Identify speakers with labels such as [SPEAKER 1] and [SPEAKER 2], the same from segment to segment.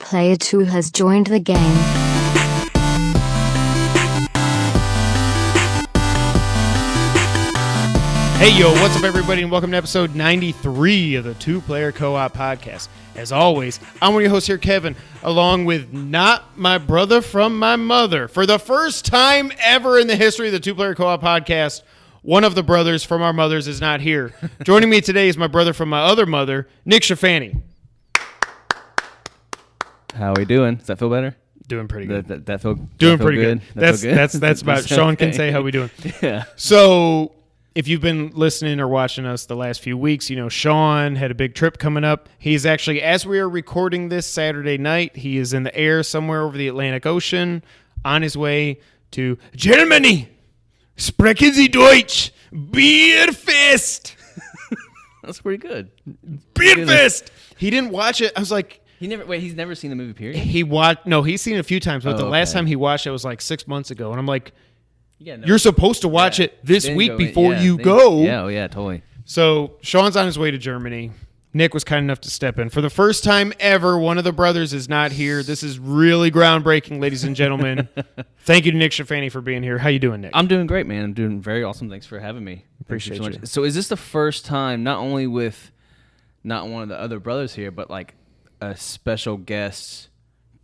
[SPEAKER 1] Player 2 has joined the game.
[SPEAKER 2] Hey yo, what's up everybody and welcome to episode 93 of the Two Player Co-op Podcast. As always, I'm one of your hosts here, Kevin, along with not my brother from my mother. For the first time ever in the history of the Two Player Co-op Podcast, one of the brothers from our mothers is not here. Joining me today is my brother from my other mother, Nick Schifani.
[SPEAKER 3] How are we doing? Does that feel better?
[SPEAKER 2] Doing pretty good.
[SPEAKER 3] That feel
[SPEAKER 2] doing pretty
[SPEAKER 3] good.
[SPEAKER 2] That's about Sean can say how we doing.
[SPEAKER 3] Yeah.
[SPEAKER 2] So if you've been listening or watching us the last few weeks, you know Sean had a big trip coming up. He's actually, as we are recording this Saturday night, he is in the air somewhere over the Atlantic Ocean on his way to Germany. Sprechen Sie Deutsch? Bierfest.
[SPEAKER 3] That's pretty good.
[SPEAKER 2] Bierfest. He didn't watch it. I was like,
[SPEAKER 3] he's never seen the movie, period?
[SPEAKER 2] He's seen it a few times, but the last time he watched it was like 6 months ago. And I'm like, you're supposed to watch it this week before you go.
[SPEAKER 3] Yeah, totally.
[SPEAKER 2] So Sean's on his way to Germany. Nick was kind enough to step in. For the first time ever, one of the brothers is not here. This is really groundbreaking, ladies and gentlemen. Thank you to Nick Schifani for being here. How you doing, Nick?
[SPEAKER 3] I'm doing great, man. I'm doing very awesome. Thanks for having me.
[SPEAKER 2] Appreciate you.
[SPEAKER 3] So is this the first time, not only with not one of the other brothers here, but like a special guest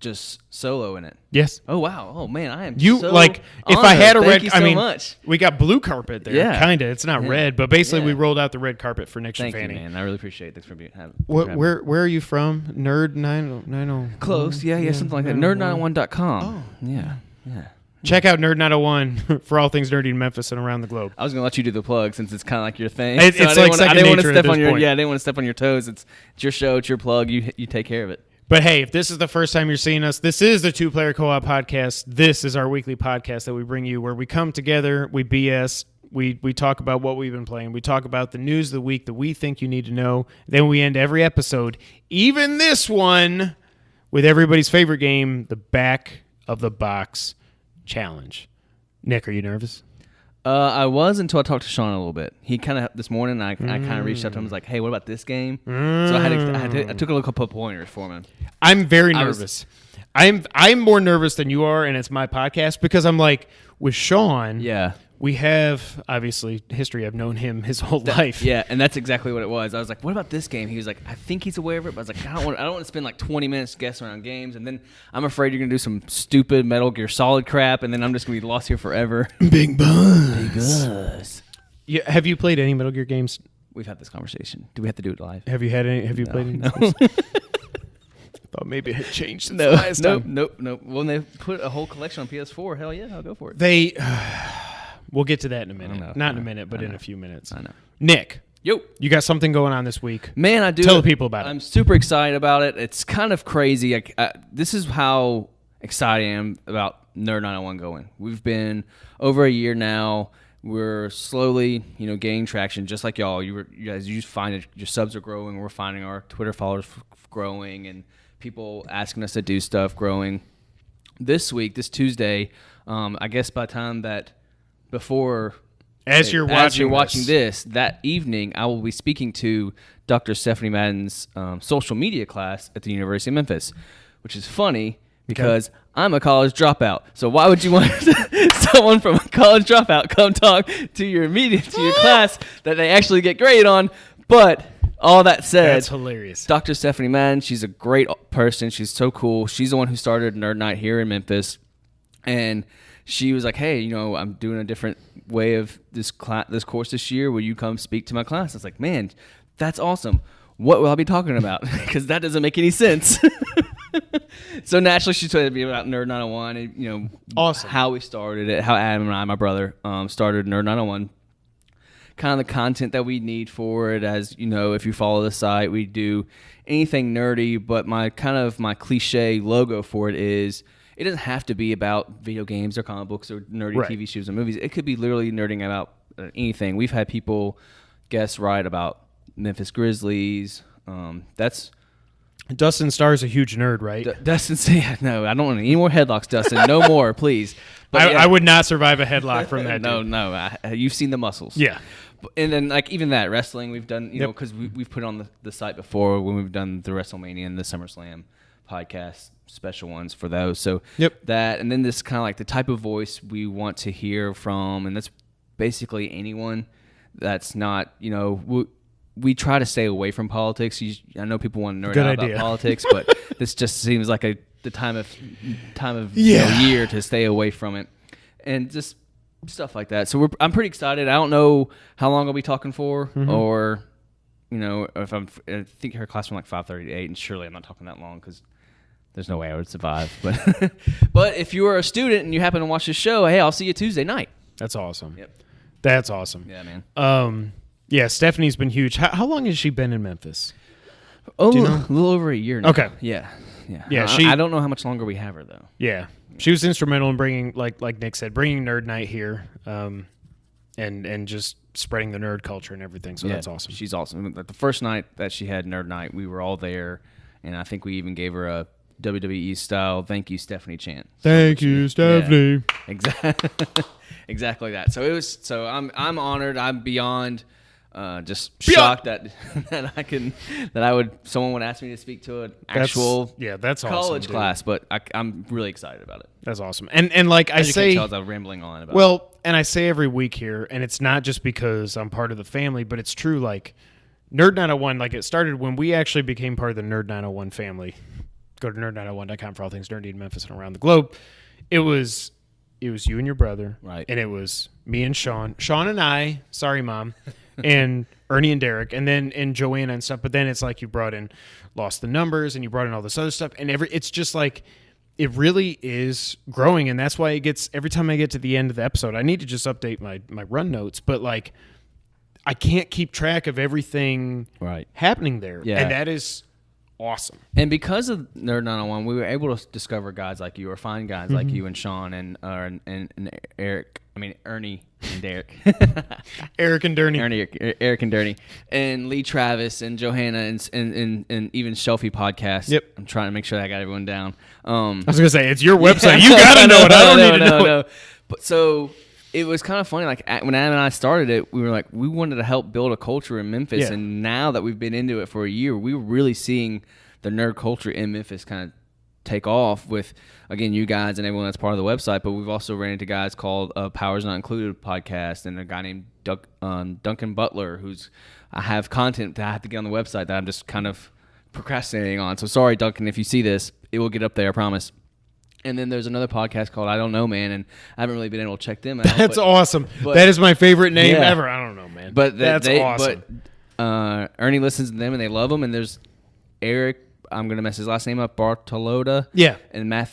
[SPEAKER 3] just solo in it?
[SPEAKER 2] Yes.
[SPEAKER 3] Oh, wow. Oh, man, I am
[SPEAKER 2] you
[SPEAKER 3] so
[SPEAKER 2] like if
[SPEAKER 3] honored.
[SPEAKER 2] I had a
[SPEAKER 3] Thank
[SPEAKER 2] red
[SPEAKER 3] you
[SPEAKER 2] I
[SPEAKER 3] so
[SPEAKER 2] mean
[SPEAKER 3] much.
[SPEAKER 2] We got blue carpet there.
[SPEAKER 3] Yeah.
[SPEAKER 2] Kinda. It's not red, but basically we rolled out the red carpet for Nick
[SPEAKER 3] Thank
[SPEAKER 2] Schifani.
[SPEAKER 3] you, man. I really appreciate it. Thanks for
[SPEAKER 2] Where are you from? Nerd 90
[SPEAKER 3] Close. Yeah, something like that. Nerd901.com. Oh. Yeah.
[SPEAKER 2] Check out Nerd 901 for all things nerdy in Memphis and around the globe.
[SPEAKER 3] I was gonna let you do the plug since it's kind of like your thing.
[SPEAKER 2] It's like second nature at this point.
[SPEAKER 3] I didn't want to step on your toes. It's your show. It's your plug. You take care of it.
[SPEAKER 2] But hey, if this is the first time you're seeing us, this is the Two Player Co-op Podcast. This is our weekly podcast that we bring you where we come together, we BS, we talk about what we've been playing, we talk about the news of the week that we think you need to know. Then we end every episode, even this one, with everybody's favorite game, the Back of the Box Challenge. Nick, are you nervous?
[SPEAKER 3] I was until I talked to Sean a little bit. He kind of this morning. I kind of reached out to him. I was like, "Hey, what about this game?" So I took a couple of pointers for him.
[SPEAKER 2] I'm very nervous. I'm more nervous than you are, and it's my podcast because I'm like with Sean.
[SPEAKER 3] Yeah.
[SPEAKER 2] We have, obviously, history. I've known him his whole life.
[SPEAKER 3] Yeah, and that's exactly what it was. I was like, what about this game? He was like, I think he's aware of it, but I was like, I don't want to spend like 20 minutes guessing around games, and then I'm afraid you're going to do some stupid Metal Gear Solid crap, and then I'm just going to be lost here forever.
[SPEAKER 2] Big buzz.
[SPEAKER 3] Big buzz.
[SPEAKER 2] Yeah, have you played any Metal Gear games?
[SPEAKER 3] We've had this conversation. Do we have to do it live?
[SPEAKER 2] Have you had any? Have you played any?
[SPEAKER 3] No.
[SPEAKER 2] Thought maybe it had changed since last time.
[SPEAKER 3] Nope. When they put a whole collection on PS4, hell yeah, I'll go for it.
[SPEAKER 2] We'll get to that in a minute.
[SPEAKER 3] know.
[SPEAKER 2] Not in a minute, but in a few minutes.
[SPEAKER 3] I know.
[SPEAKER 2] Nick.
[SPEAKER 3] Yo.
[SPEAKER 2] You got something going on this week.
[SPEAKER 3] Man, I do.
[SPEAKER 2] Tell the people about it.
[SPEAKER 3] I'm super excited about it. It's kind of crazy. This is how excited I am about Nerd 901 going. We've been over a year now. We're slowly, gaining traction, just like y'all. You guys, you find that your subs are growing. We're finding our Twitter followers growing, and people asking us to do stuff growing. This week, this Tuesday, I guess by the time that As you're watching this, that evening, I will be speaking to Dr. Stephanie Madden's social media class at the University of Memphis, which is funny because I'm a college dropout. So why would you want someone from a college dropout come talk to your class that they actually get graded on? But all that said,
[SPEAKER 2] that's hilarious.
[SPEAKER 3] Dr. Stephanie Madden, she's a great person. She's so cool. She's the one who started Nerd Night here in Memphis, and she was like, hey, I'm doing a different way of this course this year. Will you come speak to my class? I was like, man, that's awesome. What will I be talking about? Because that doesn't make any sense. So naturally, she told me about Nerd 901 and,
[SPEAKER 2] awesome. How
[SPEAKER 3] we started it, how Adam and I, my brother, started Nerd 901. Kind of the content that we need for it. As if you follow the site, we do anything nerdy, but my cliche logo for it is, it doesn't have to be about video games or comic books or nerdy TV shows or movies. It could be literally nerding about anything. We've had people guess right about Memphis Grizzlies. That's
[SPEAKER 2] Dustin Starr's a huge nerd, right?
[SPEAKER 3] Dustin, no, I don't want any more headlocks, Dustin. No more, please.
[SPEAKER 2] But I would not survive a headlock from that dude.
[SPEAKER 3] No. You've seen the muscles.
[SPEAKER 2] Yeah.
[SPEAKER 3] And then, even that, wrestling, we've done, because we've put on the site before when we've done the WrestleMania and the SummerSlam. podcast special ones for those. So
[SPEAKER 2] Yep.
[SPEAKER 3] that, and then this kind of like the type of voice we want to hear from, and that's basically anyone that's not, we try to stay away from politics. I know people want to nerd
[SPEAKER 2] Good
[SPEAKER 3] out
[SPEAKER 2] idea.
[SPEAKER 3] about politics, but this just seems like the time of year to stay away from it, and just stuff like that. So I'm pretty excited. I don't know how long I'll be talking for, or if I think her class from like 5:30 to 8, and surely I'm not talking that long because there's no way I would survive. But but if you are a student and you happen to watch this show, hey, I'll see you Tuesday night.
[SPEAKER 2] That's awesome.
[SPEAKER 3] Yep.
[SPEAKER 2] That's awesome.
[SPEAKER 3] Yeah, man.
[SPEAKER 2] Yeah, Stephanie's been huge. How long has she been in Memphis?
[SPEAKER 3] Oh,
[SPEAKER 2] Do you know?
[SPEAKER 3] a little over a year now.
[SPEAKER 2] Okay.
[SPEAKER 3] Yeah.
[SPEAKER 2] Yeah,
[SPEAKER 3] I don't know how much longer we have her though.
[SPEAKER 2] Yeah, she was instrumental in bringing, like Nick said, bringing Nerd Night here, and just spreading the nerd culture and everything. So that's awesome.
[SPEAKER 3] She's awesome. Like the first night that she had Nerd Night, we were all there, and I think we even gave her a WWE style "Thank you, Stephanie" chant.
[SPEAKER 2] Thank you, Stephanie.
[SPEAKER 3] Yeah, exactly that. So it was. So I'm honored. I'm beyond. Just shocked that someone would ask me to speak to an actual
[SPEAKER 2] that's awesome,
[SPEAKER 3] college
[SPEAKER 2] dude.
[SPEAKER 3] class, but I'm really excited about it.
[SPEAKER 2] That's awesome. And like I
[SPEAKER 3] As you
[SPEAKER 2] say,
[SPEAKER 3] can tell, I'm rambling on about.
[SPEAKER 2] well, and I say every week here, and it's not just because I'm part of the family, but it's true. Like Nerd 901, like it started when we actually became part of the Nerd 901 family. Go to nerd901.com for all things nerdy in Memphis and around the globe. It was you and your brother,
[SPEAKER 3] Right.
[SPEAKER 2] And it was me and Sean and I. Sorry, Mom. And Ernie and Derek, and Joanna and stuff. But then it's like you brought in Lost the Numbers, and you brought in all this other stuff, and it's just like it really is growing, and that's why it gets every time I get to the end of the episode, I need to just update my run notes, but like I can't keep track of everything happening there, and that is awesome.
[SPEAKER 3] And because of Nerd 901, we were able to discover guys like you, or find guys like you and Sean and Eric. I mean Ernie and Derek.
[SPEAKER 2] Eric and Durney.
[SPEAKER 3] Eric and Durney. And Lee Travis and Johanna and even Shelfie Podcast.
[SPEAKER 2] Yep.
[SPEAKER 3] I'm trying to make sure I got everyone down.
[SPEAKER 2] I was going to say, it's your website. You got to know it. I don't need to know it.
[SPEAKER 3] But so it was kind of funny. Like when Adam and I started it, we were like, we wanted to help build a culture in Memphis.
[SPEAKER 2] Yeah.
[SPEAKER 3] And now that we've been into it for a year, we were really seeing the nerd culture in Memphis kind of take off with, again, you guys and everyone that's part of the website, but we've also ran into guys called Powers Not Included podcast, and a guy named Duncan Butler, I have content that I have to get on the website that I'm just kind of procrastinating on. So sorry, Duncan, if you see this, it will get up there, I promise. And then there's another podcast called I Don't Know, Man, and I haven't really been able to check them out.
[SPEAKER 2] That's awesome. That is my favorite name ever. I don't know, man.
[SPEAKER 3] But
[SPEAKER 2] that's awesome.
[SPEAKER 3] But Ernie listens to them, and they love them, and there's Eric, I'm going to mess his last name up, Bartolotta.
[SPEAKER 2] Yeah.
[SPEAKER 3] And Matt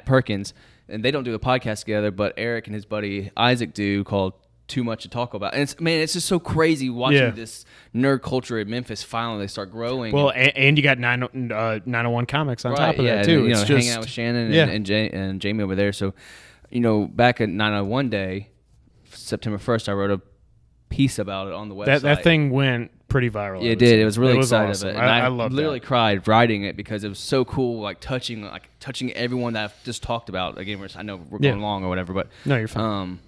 [SPEAKER 3] Perkins. And they don't do a podcast together, but Eric and his buddy Isaac do, called Too Much to Talk About. And it's just so crazy watching this nerd culture in Memphis finally start growing.
[SPEAKER 2] Well, and you got 901 Comics on top of that, too.
[SPEAKER 3] And,
[SPEAKER 2] it's
[SPEAKER 3] hanging out with Shannon and Jamie over there. So, back at 901 Day, September 1st, I wrote a piece about it on the website.
[SPEAKER 2] That thing went pretty viral.
[SPEAKER 3] Yeah, it did. It was really excited
[SPEAKER 2] awesome.
[SPEAKER 3] of it. And
[SPEAKER 2] I love
[SPEAKER 3] literally cried writing it because it was so cool, like touching everyone that I've just talked about. Again, I know we're going long or whatever, but
[SPEAKER 2] no, you're fine.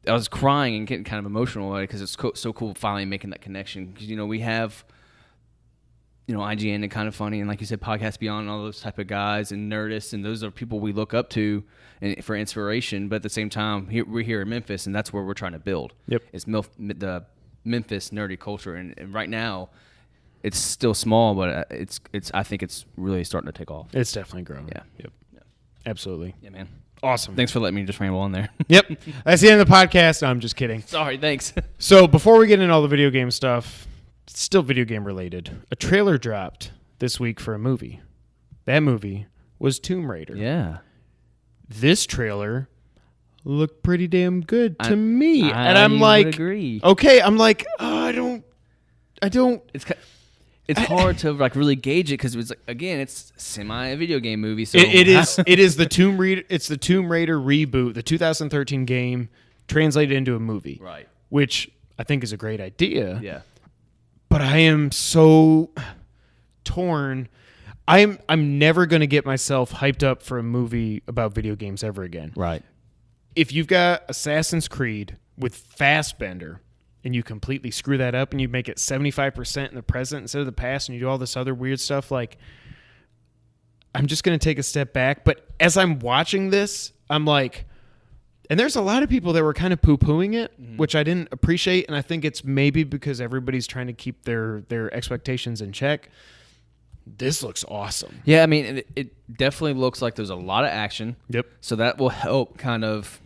[SPEAKER 3] I was crying and getting kind of emotional because it's so cool finally making that connection. Because we have IGN and Kind of Funny, and like you said, Podcast Beyond, and all those type of guys, and Nerdist, and those are people we look up to and for inspiration. But at the same time, we're here in Memphis, and that's where we're trying to build.
[SPEAKER 2] Yep,
[SPEAKER 3] it's the Memphis nerdy culture, and right now it's still small, but it's I think it's really starting to take off.
[SPEAKER 2] It's definitely growing.
[SPEAKER 3] Yeah.
[SPEAKER 2] Yep. Absolutely.
[SPEAKER 3] Yeah, man.
[SPEAKER 2] Awesome.
[SPEAKER 3] Thanks for letting me just ramble on there.
[SPEAKER 2] Yep. That's the end of the podcast. No, I'm just kidding.
[SPEAKER 3] Sorry. Thanks.
[SPEAKER 2] So before we get into all the video game stuff, it's still video game related. A trailer dropped this week for a movie. That movie was Tomb Raider.
[SPEAKER 3] Yeah.
[SPEAKER 2] This trailer looked pretty damn good to me. And
[SPEAKER 3] I
[SPEAKER 2] I'm like,
[SPEAKER 3] agree.
[SPEAKER 2] Okay, I'm like, I don't.
[SPEAKER 3] It's hard to like really gauge it because it's it's semi a video game movie. So
[SPEAKER 2] it is the Tomb Raider. It's the Tomb Raider reboot, the 2013 game translated into a movie,
[SPEAKER 3] right?
[SPEAKER 2] Which I think is a great idea.
[SPEAKER 3] Yeah.
[SPEAKER 2] But I am so torn. I'm never going to get myself hyped up for a movie about video games ever again.
[SPEAKER 3] Right.
[SPEAKER 2] If you've got Assassin's Creed with Fassbender and you completely screw that up and you make it 75% in the present instead of the past and you do all this other weird stuff, like I'm just going to take a step back. But as I'm watching this, I'm like, and there's a lot of people that were kind of poo-pooing it, which I didn't appreciate. And I think it's maybe because everybody's trying to keep their expectations in check. This looks awesome.
[SPEAKER 3] Yeah, I mean, it definitely looks like there's a lot of action.
[SPEAKER 2] Yep.
[SPEAKER 3] So that will help kind of,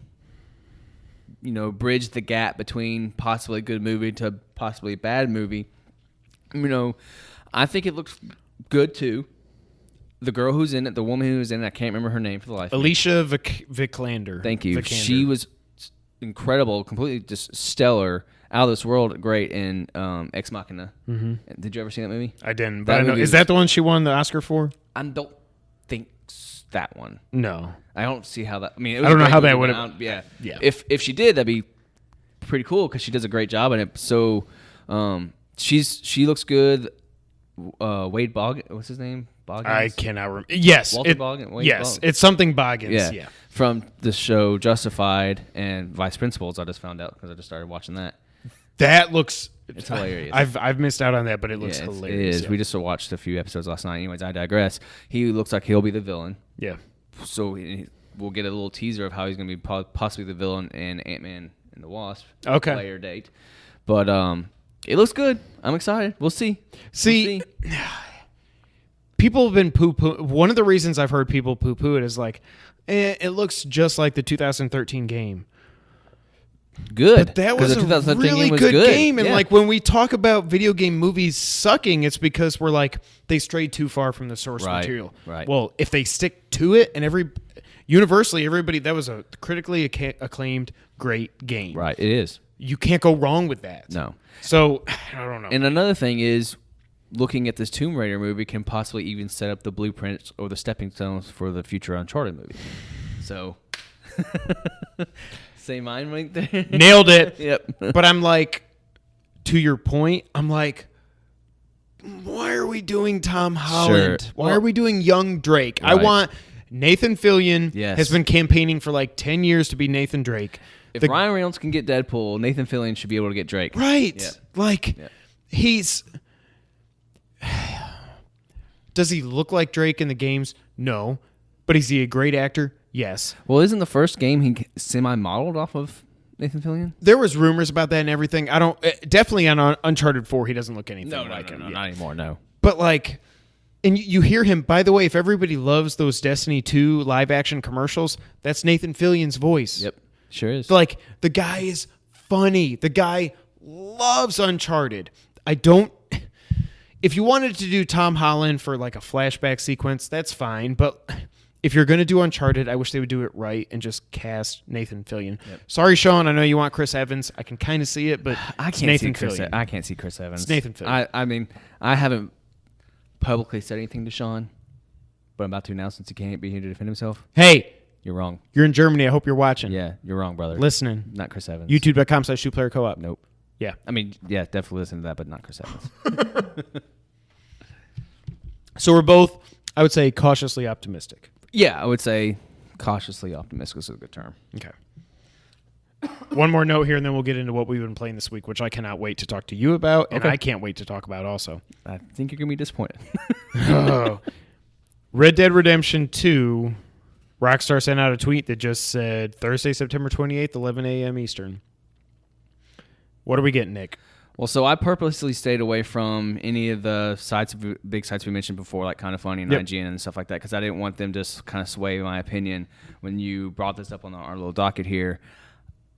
[SPEAKER 3] bridge the gap between possibly a good movie to possibly a bad movie. I think it looks good too. The girl who's in it, the woman who's in it, I can't remember her name for the life of me.
[SPEAKER 2] Alicia Vikander.
[SPEAKER 3] Thank you.
[SPEAKER 2] Vikander.
[SPEAKER 3] She was incredible, completely just stellar, out of this world, great in Ex Machina. Mm-hmm. Did you ever see that movie?
[SPEAKER 2] I didn't, but I know. Is that the one she won the Oscar for?
[SPEAKER 3] I don't think that one.
[SPEAKER 2] No.
[SPEAKER 3] I don't see how that. I mean,
[SPEAKER 2] I don't know how that would have.
[SPEAKER 3] Yeah.
[SPEAKER 2] Yeah.
[SPEAKER 3] If she did, that'd be pretty cool because she does a great job in it. So, she looks good. Wade Boggins, what's his name? Boggins?
[SPEAKER 2] I cannot remember. Yes,
[SPEAKER 3] Walter Boggins. Wade
[SPEAKER 2] yes,
[SPEAKER 3] Boggins.
[SPEAKER 2] it's something Boggins. Yeah.
[SPEAKER 3] From the show Justified and Vice Principals. I just found out because I just started watching that.
[SPEAKER 2] That looks.
[SPEAKER 3] It's hilarious.
[SPEAKER 2] I've missed out on that, but it looks hilarious.
[SPEAKER 3] It is. Yeah. We just watched a few episodes last night. Anyways, I digress. He looks like he'll be the villain.
[SPEAKER 2] Yeah.
[SPEAKER 3] So we'll get a little teaser of how he's going to be possibly the villain in Ant-Man and the Wasp.
[SPEAKER 2] Okay.
[SPEAKER 3] Later date. But it looks good. I'm excited. We'll see.
[SPEAKER 2] People have been poo-poo. One of the reasons I've heard people poo-poo it is like, it looks just like the 2013 game.
[SPEAKER 3] Good.
[SPEAKER 2] But that was a really good game. And like when we talk about video game movies sucking, it's because we're like, they strayed too far from the source material.
[SPEAKER 3] Right.
[SPEAKER 2] Well, if they stick to it and universally, everybody, that was a critically acclaimed great game.
[SPEAKER 3] Right. It is.
[SPEAKER 2] You can't go wrong with that.
[SPEAKER 3] No.
[SPEAKER 2] So, I don't know.
[SPEAKER 3] And another thing is, looking at this Tomb Raider movie can possibly even set up the blueprints or the stepping stones for the future Uncharted movie. So, say mine right there.
[SPEAKER 2] Nailed it.
[SPEAKER 3] Yep.
[SPEAKER 2] But I'm like, to your point, I'm like, why are we doing Tom Holland?
[SPEAKER 3] Sure.
[SPEAKER 2] Why are we doing young Drake?
[SPEAKER 3] Right.
[SPEAKER 2] I want Nathan Fillion
[SPEAKER 3] Yes.
[SPEAKER 2] has been campaigning for like 10 years to be Nathan Drake.
[SPEAKER 3] If Ryan Reynolds can get Deadpool, Nathan Fillion should be able to get Drake.
[SPEAKER 2] Right.
[SPEAKER 3] Yep.
[SPEAKER 2] Like,
[SPEAKER 3] Yep.
[SPEAKER 2] he's... Does he look like Drake in the games? No. But is he a great actor? Yes.
[SPEAKER 3] Well, isn't the first game he semi-modeled off of Nathan Fillion?
[SPEAKER 2] There was rumors about that and everything. I don't... Definitely on Uncharted 4, he doesn't look anything like him.
[SPEAKER 3] No, not anymore, no.
[SPEAKER 2] But like... And you hear him, by the way, if everybody loves those Destiny 2 live-action commercials, that's Nathan Fillion's voice.
[SPEAKER 3] Yep, sure is.
[SPEAKER 2] Like, the guy is funny. The guy loves Uncharted. I don't... If you wanted to do Tom Holland for like a flashback sequence, that's fine. But if you're going to do Uncharted, I wish they would do it right and just cast Nathan Fillion. Yep. Sorry, Sean. I know you want Chris Evans. I can kind of see it, but
[SPEAKER 3] I can't
[SPEAKER 2] Nathan
[SPEAKER 3] see Chris.
[SPEAKER 2] Fillion.
[SPEAKER 3] I can't see Chris Evans.
[SPEAKER 2] It's Nathan Fillion.
[SPEAKER 3] I mean, I haven't publicly said anything to Sean, but I'm about to now since he can't be here to defend himself.
[SPEAKER 2] Hey,
[SPEAKER 3] you're wrong.
[SPEAKER 2] You're in Germany. I hope you're watching.
[SPEAKER 3] Yeah, you're wrong, brother.
[SPEAKER 2] Listening.
[SPEAKER 3] Not Chris Evans.
[SPEAKER 2] YouTube.com/2playercoop.
[SPEAKER 3] Nope.
[SPEAKER 2] Yeah.
[SPEAKER 3] I mean, yeah, definitely listen to that, but not Chris Evans.
[SPEAKER 2] So we're both, I would say, cautiously optimistic.
[SPEAKER 3] Yeah, I would say cautiously optimistic is a good term.
[SPEAKER 2] Okay. One more note here, and then we'll get into what we've been playing this week, which I cannot wait to talk to you about, and I can't wait to talk about also.
[SPEAKER 3] I think you're going to be disappointed.
[SPEAKER 2] Red Dead Redemption 2, Rockstar sent out a tweet that just said, Thursday, September 28th, 11 a.m. Eastern. What are we getting, Nick?
[SPEAKER 3] Well, so I purposely stayed away from any of the sites, big sites we mentioned before, like Kind of Funny and IGN and stuff like that, because I didn't want them to kind of sway my opinion when you brought this up on our little docket here.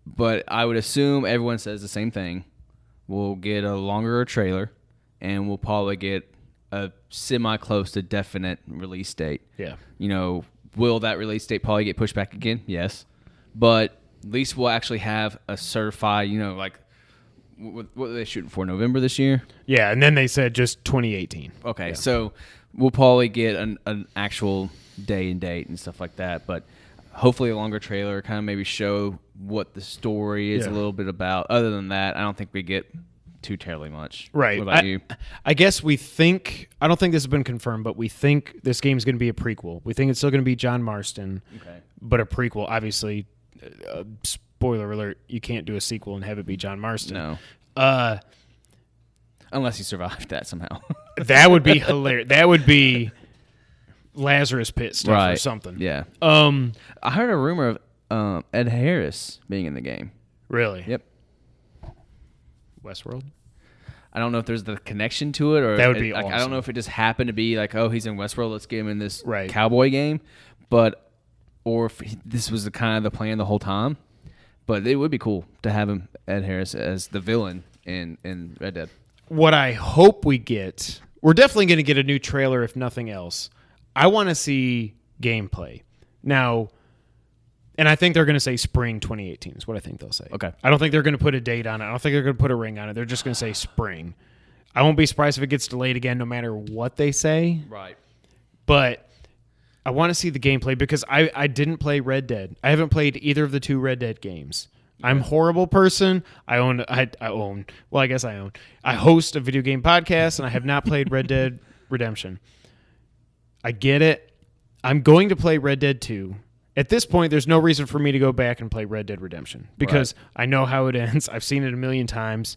[SPEAKER 3] But I would assume everyone says the same thing. We'll get a longer trailer, and we'll probably get a semi-close to definite release date.
[SPEAKER 2] Yeah.
[SPEAKER 3] You know, will that release date probably get pushed back again? Yes. But at least we'll actually have a certified, you know, like, what are they shooting for, November this year?
[SPEAKER 2] Yeah, and then they said just 2018.
[SPEAKER 3] Okay, so we'll probably get an actual day and date and stuff like that, but hopefully a longer trailer, kind of maybe show what the story is a little bit about. Other than that, I don't think we get too terribly much.
[SPEAKER 2] Right.
[SPEAKER 3] What about you?
[SPEAKER 2] I guess we think, I don't think this has been confirmed, but we think this game's going to be a prequel. We think it's still going to be John Marston, but a prequel. Obviously, spoiler alert, you can't do a sequel and have it be John Marston.
[SPEAKER 3] No. Unless he survived that somehow.
[SPEAKER 2] That would be hilarious. That would be Lazarus Pit stuff or something.
[SPEAKER 3] Yeah. I heard a rumor of Ed Harris being in the game.
[SPEAKER 2] Really?
[SPEAKER 3] Yep.
[SPEAKER 2] Westworld?
[SPEAKER 3] I don't know if there's the connection to it, or
[SPEAKER 2] that would be
[SPEAKER 3] like,
[SPEAKER 2] awesome.
[SPEAKER 3] I don't know if it just happened to be like, oh, he's in Westworld, let's get him in this
[SPEAKER 2] Right.
[SPEAKER 3] cowboy game, or if this was the kind of the plan the whole time. But it would be cool to have him, Ed Harris, as the villain in Red Dead.
[SPEAKER 2] What I hope we get, we're definitely going to get a new trailer if nothing else. I want to see gameplay. Now, and I think they're going to say spring 2018 is what I think they'll say.
[SPEAKER 3] Okay.
[SPEAKER 2] I don't think they're going to put a date on it. I don't think they're going to put a ring on it. They're just going to say spring. I won't be surprised if it gets delayed again no matter what they say.
[SPEAKER 3] Right.
[SPEAKER 2] But I want to see the gameplay because I didn't play Red Dead. I haven't played either of the 2 Red Dead games. I'm a horrible person. I host a video game podcast, and I have not played Red Dead Redemption. I get it. I'm going to play Red Dead 2. At this point, there's no reason for me to go back and play Red Dead Redemption because I know how it ends. I've seen it a million times.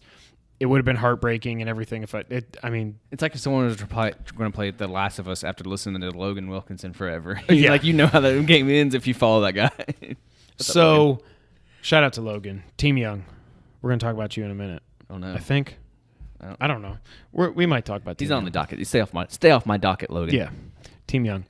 [SPEAKER 2] It would have been heartbreaking and everything if
[SPEAKER 3] it's like if someone was going to play The Last of Us after listening to Logan Wilkinson forever.
[SPEAKER 2] Yeah.
[SPEAKER 3] Like, you know how the game ends if you follow that guy.
[SPEAKER 2] So, shout out to Logan. Team Young. We're going to talk about you in a minute.
[SPEAKER 3] Oh, no.
[SPEAKER 2] I think. I don't know. We might talk about Team
[SPEAKER 3] He's
[SPEAKER 2] Young.
[SPEAKER 3] on the docket. You stay off my docket, Logan.
[SPEAKER 2] Yeah. Team Young.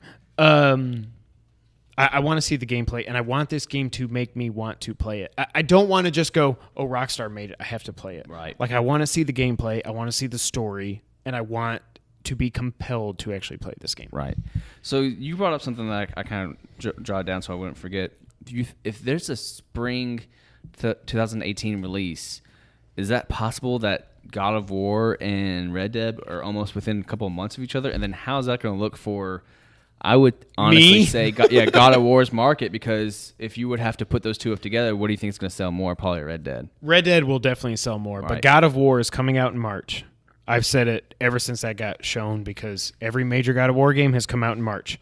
[SPEAKER 2] I want to see the gameplay, and I want this game to make me want to play it. I don't want to just go, oh, Rockstar made it, I have to play it.
[SPEAKER 3] Right.
[SPEAKER 2] Like, I want to see the gameplay, I want to see the story, and I want to be compelled to actually play this game.
[SPEAKER 3] Right. So you brought up something that I kind of jotted down so I wouldn't forget. If there's a spring 2018 release, is that possible that God of War and Red Dead are almost within a couple of months of each other? And then how's that going to look for... I would honestly say, God of War's market, because if you would have to put those two up together, what do you think is going to sell more? Probably Red Dead.
[SPEAKER 2] Red Dead will definitely sell more,
[SPEAKER 3] Right.
[SPEAKER 2] but God of War is coming out in March. I've said it ever since that got shown because every major God of War game has come out in March.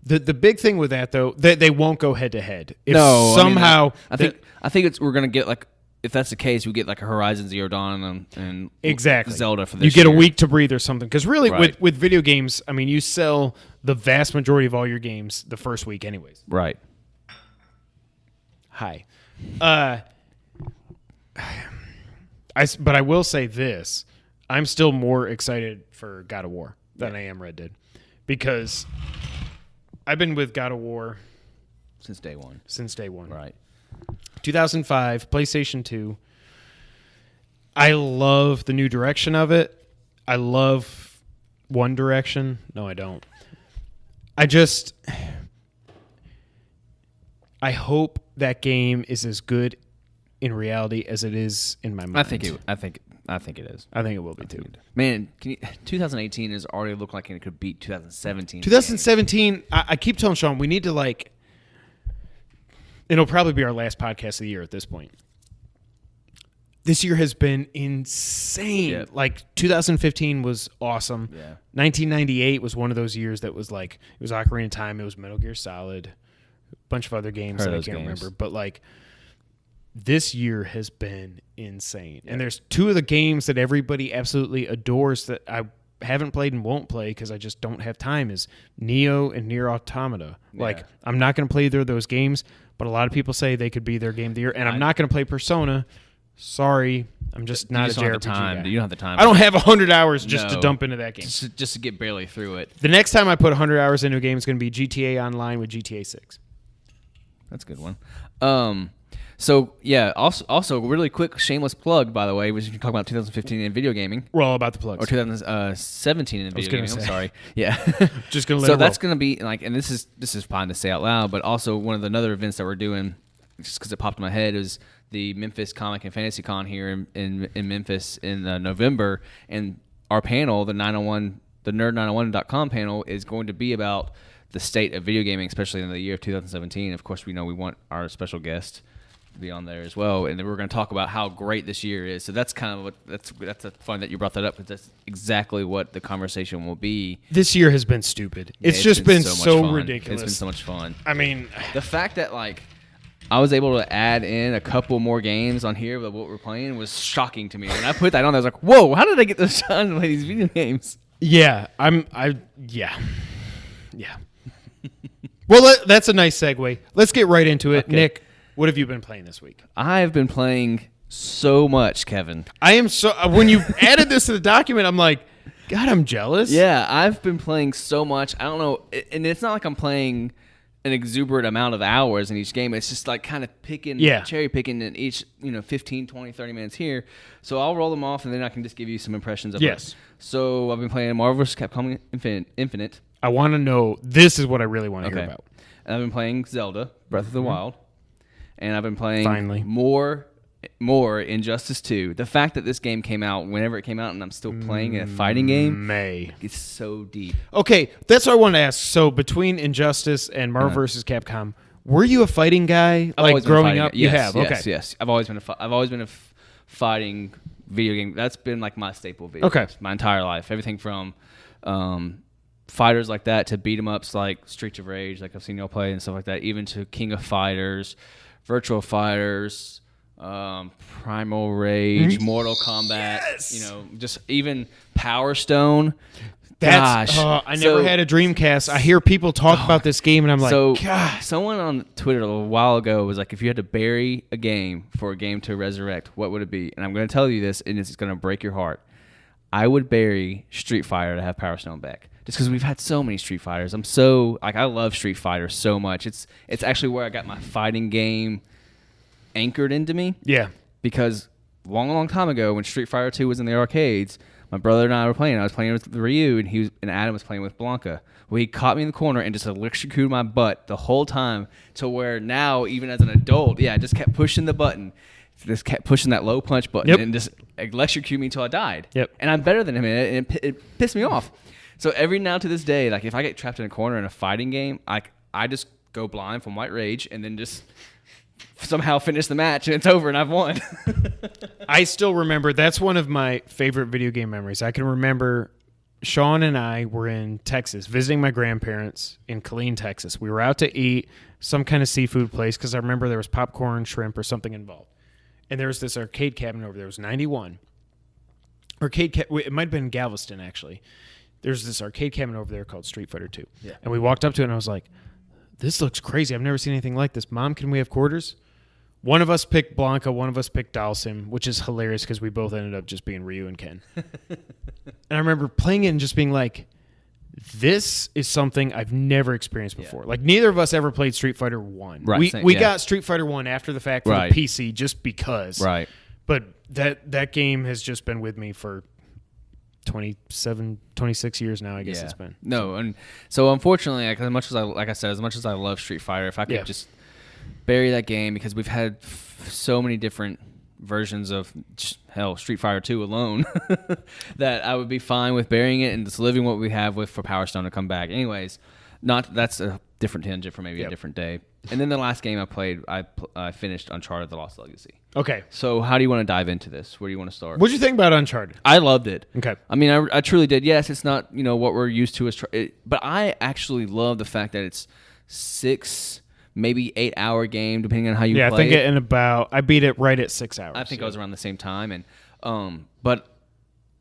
[SPEAKER 2] The big thing with that, though, they won't go head to head. If somehow
[SPEAKER 3] I think we're going to get like. If that's the case, we get like a Horizon Zero Dawn and
[SPEAKER 2] exactly
[SPEAKER 3] Zelda for this
[SPEAKER 2] You get
[SPEAKER 3] year.
[SPEAKER 2] a week to breathe or something. Because really,
[SPEAKER 3] Right.
[SPEAKER 2] with video games, I mean, you sell the vast majority of all your games the first week anyways.
[SPEAKER 3] Right.
[SPEAKER 2] Hi. But I will say this. I'm still more excited for God of War than I am Red Dead. Because I've been with God of War
[SPEAKER 3] Since day one.
[SPEAKER 2] Right. 2005, PlayStation 2. I love the new direction of it. I love One Direction. No, I don't. I hope that game is as good in reality as it is in my mind.
[SPEAKER 3] I think it is.
[SPEAKER 2] I think it will be too.
[SPEAKER 3] Man, 2018 has already looked like it could beat 2017.
[SPEAKER 2] 2017, I keep telling Sean, we need to like... It'll probably be our last podcast of the year at this point. This year has been insane.
[SPEAKER 3] Yeah.
[SPEAKER 2] Like 2015 was awesome.
[SPEAKER 3] Yeah.
[SPEAKER 2] 1998 was one of those years that was like, it was Ocarina of Time, it was Metal Gear Solid, a bunch of other games that I can't remember. But like, this year has been insane. Yeah. And there's 2 of the games that everybody absolutely adores that I haven't played and won't play because I just don't have time is Neo and Nier Automata. Like, I'm not going to play either of those games, but a lot of people say they could be their game of the year, and I'm not going to play Persona. Sorry, I'm just not a JRPG guy.
[SPEAKER 3] You don't have the time.
[SPEAKER 2] I don't have 100 hours just to dump into that game.
[SPEAKER 3] Just to get barely through it.
[SPEAKER 2] The next time I put 100 hours into a game is going to be GTA Online with GTA 6.
[SPEAKER 3] That's a good one. So, yeah, also really quick shameless plug, by the way, was you talk about 2015 in video gaming.
[SPEAKER 2] We're all about the plugs.
[SPEAKER 3] Or 2017 in video gaming. I'm sorry. Yeah.
[SPEAKER 2] Just going to let
[SPEAKER 3] So
[SPEAKER 2] it
[SPEAKER 3] that's
[SPEAKER 2] roll.
[SPEAKER 3] going to be, like, and this is fine to say out loud, but also one of the other events that we're doing, just because it popped in my head, is the Memphis Comic and Fantasy Con here in Memphis in November. And our panel, the nerd901.com panel, is going to be about the state of video gaming, especially in the year of 2017. Of course, we know we want our special guest to be on there as well, and then we're going to talk about how great this year is. So that's kind of what that's fun that you brought that up, because that's exactly what the conversation will be.
[SPEAKER 2] This year has been stupid.
[SPEAKER 3] Yeah,
[SPEAKER 2] it's just been so
[SPEAKER 3] much fun.
[SPEAKER 2] ridiculous.
[SPEAKER 3] It's been so much fun.
[SPEAKER 2] I mean,
[SPEAKER 3] The fact that like I was able to add in a couple more games on here of what we're playing was shocking to me. When I put that on, I was like, "Whoa! How did I get this done to play these video games?"
[SPEAKER 2] Yeah. Yeah. Well, that's a nice segue. Let's get right into it.
[SPEAKER 3] Okay.
[SPEAKER 2] Nick, what have you been playing this week?
[SPEAKER 3] I have been playing so much, Kevin.
[SPEAKER 2] I am so. When you added this to the document, I'm like, God, I'm jealous.
[SPEAKER 3] Yeah, I've been playing so much. I don't know, and it's not like I'm playing an exuberant amount of hours in each game. It's just like kind of cherry picking in each, 15, 20, 30 minutes here. So I'll roll them off, and then I can just give you some impressions of
[SPEAKER 2] Yes.
[SPEAKER 3] it. So I've been playing Marvel vs. Capcom Infinite.
[SPEAKER 2] I want to know. This is what I really want to hear about.
[SPEAKER 3] And I've been playing Zelda, Breath of the Wild. And I've been playing
[SPEAKER 2] Finally.
[SPEAKER 3] more Injustice 2. The fact that this game came out whenever it came out and I'm still playing a fighting game, it's so deep.
[SPEAKER 2] Okay, that's what I wanted to ask. So between Injustice and Marvel vs. Capcom, were you a fighting guy growing up?
[SPEAKER 3] Yes,
[SPEAKER 2] You have.
[SPEAKER 3] Yes,
[SPEAKER 2] Okay.
[SPEAKER 3] yes. I've always been a fighting video game. That's been like my staple video games my entire life. Everything from fighters like that to beat 'em ups like Streets of Rage, like I've seen y'all play and stuff like that, even to King of Fighters, Virtual Fighters, Primal Rage, Mortal Kombat, just even Power Stone.
[SPEAKER 2] I never had a Dreamcast. I hear people talk about this game, and I'm like, God.
[SPEAKER 3] Someone on Twitter a little while ago was like, if you had to bury a game for a game to resurrect, what would it be? And I'm going to tell you this, and it's going to break your heart. I would bury Street Fighter to have Power Stone back. Just because we've had so many Street Fighters. I love Street Fighter so much. It's actually where I got my fighting game anchored into me.
[SPEAKER 2] Yeah.
[SPEAKER 3] Because long time ago, when Street Fighter 2 was in the arcades, my brother and I were playing. I was playing with Ryu, and Adam was playing with Blanca. Well, he caught me in the corner and just electrocuted my butt the whole time, to where now, even as an adult, I just kept pushing the button. Just kept pushing that low punch button and just electrocuted me until I died.
[SPEAKER 2] Yep.
[SPEAKER 3] And I'm better than him in it, and it pissed me off. So every now to this day, like if I get trapped in a corner in a fighting game, I just go blind from White Rage and then just somehow finish the match and it's over and I've won.
[SPEAKER 2] I still remember, that's one of my favorite video game memories. I can remember Sean and I were in Texas visiting my grandparents in Killeen, Texas. We were out to eat some kind of seafood place because I remember there was popcorn, shrimp, or something involved. And there was this arcade cabinet over there. It was 91. It might have been Galveston, actually. There's this arcade cabinet over there called Street Fighter 2. Yeah. And we walked up to it, and I was like, this looks crazy. I've never seen anything like this. Mom, can we have quarters? One of us picked Blanca, one of us picked Dalsim, which is hilarious because we both ended up just being Ryu and Ken. And I remember playing it and just being like, this is something I've never experienced before. Yeah. Like, neither of us ever played Street Fighter 1.
[SPEAKER 3] Right,
[SPEAKER 2] we got Street Fighter 1 after the fact for the PC just because.
[SPEAKER 3] Right.
[SPEAKER 2] But that game has just been with me for 26 years now, I guess it's been.
[SPEAKER 3] No, and so unfortunately, as much as I love Street Fighter, if I could just bury that game, because we've had so many different versions of Street Fighter 2 alone that I would be fine with burying it and just living what we have for Power Stone to come back. Anyways, that's a different tangent for maybe a different day. And then the last game I played, I finished Uncharted The Lost Legacy.
[SPEAKER 2] Okay.
[SPEAKER 3] So how do you want to dive into this? Where do you want to start?
[SPEAKER 2] What did you think about Uncharted?
[SPEAKER 3] I loved it.
[SPEAKER 2] Okay.
[SPEAKER 3] I mean, I truly did. Yes, it's not what we're used to, but I actually love the fact that it's 6, maybe 8 hour game, depending on how you play.
[SPEAKER 2] Yeah, I think I beat it right at 6 hours.
[SPEAKER 3] I think I was around the same time, and but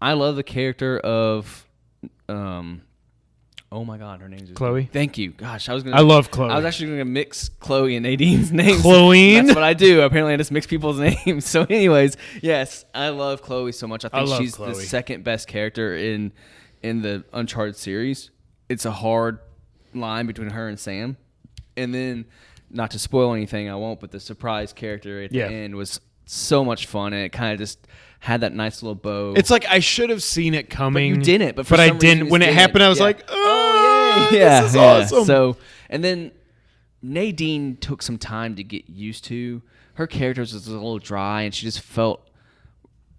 [SPEAKER 3] I love the character of oh my God, her name's
[SPEAKER 2] Chloe.
[SPEAKER 3] Thank you. Gosh, I
[SPEAKER 2] love Chloe.
[SPEAKER 3] I was actually going to mix Chloe and Nadine's names.
[SPEAKER 2] Chloe.
[SPEAKER 3] That's what I do. Apparently, I just mix people's names. So, anyways, yes, I love Chloe so much. I think she's the second best character in the Uncharted series. It's a hard line between her and Sam, and then, not to spoil anything, I won't. But the surprise character at the end was so much fun, and it kind of just had that nice little bow.
[SPEAKER 2] It's like I should have seen it coming.
[SPEAKER 3] But you didn't. But
[SPEAKER 2] I didn't. When it happened, I was like, oh, yeah, this is awesome.
[SPEAKER 3] So, and then Nadine took some time to get used to. Her character was a little dry, and she just felt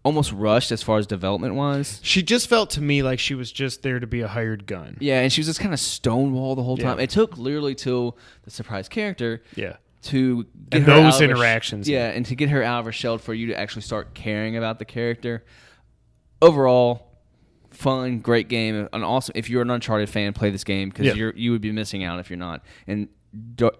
[SPEAKER 3] almost rushed as far as development was.
[SPEAKER 2] She just felt to me like she was just there to be a hired gun.
[SPEAKER 3] Yeah, and she was just kind of stonewall the whole time. It took literally till the surprise character.
[SPEAKER 2] Yeah.
[SPEAKER 3] To get
[SPEAKER 2] and
[SPEAKER 3] her
[SPEAKER 2] those
[SPEAKER 3] out of
[SPEAKER 2] interactions.
[SPEAKER 3] And to get her out of her shell for you to actually start caring about the character. Overall, fun, great game, and awesome. If you're an Uncharted fan, play this game because you would be missing out if you're not. And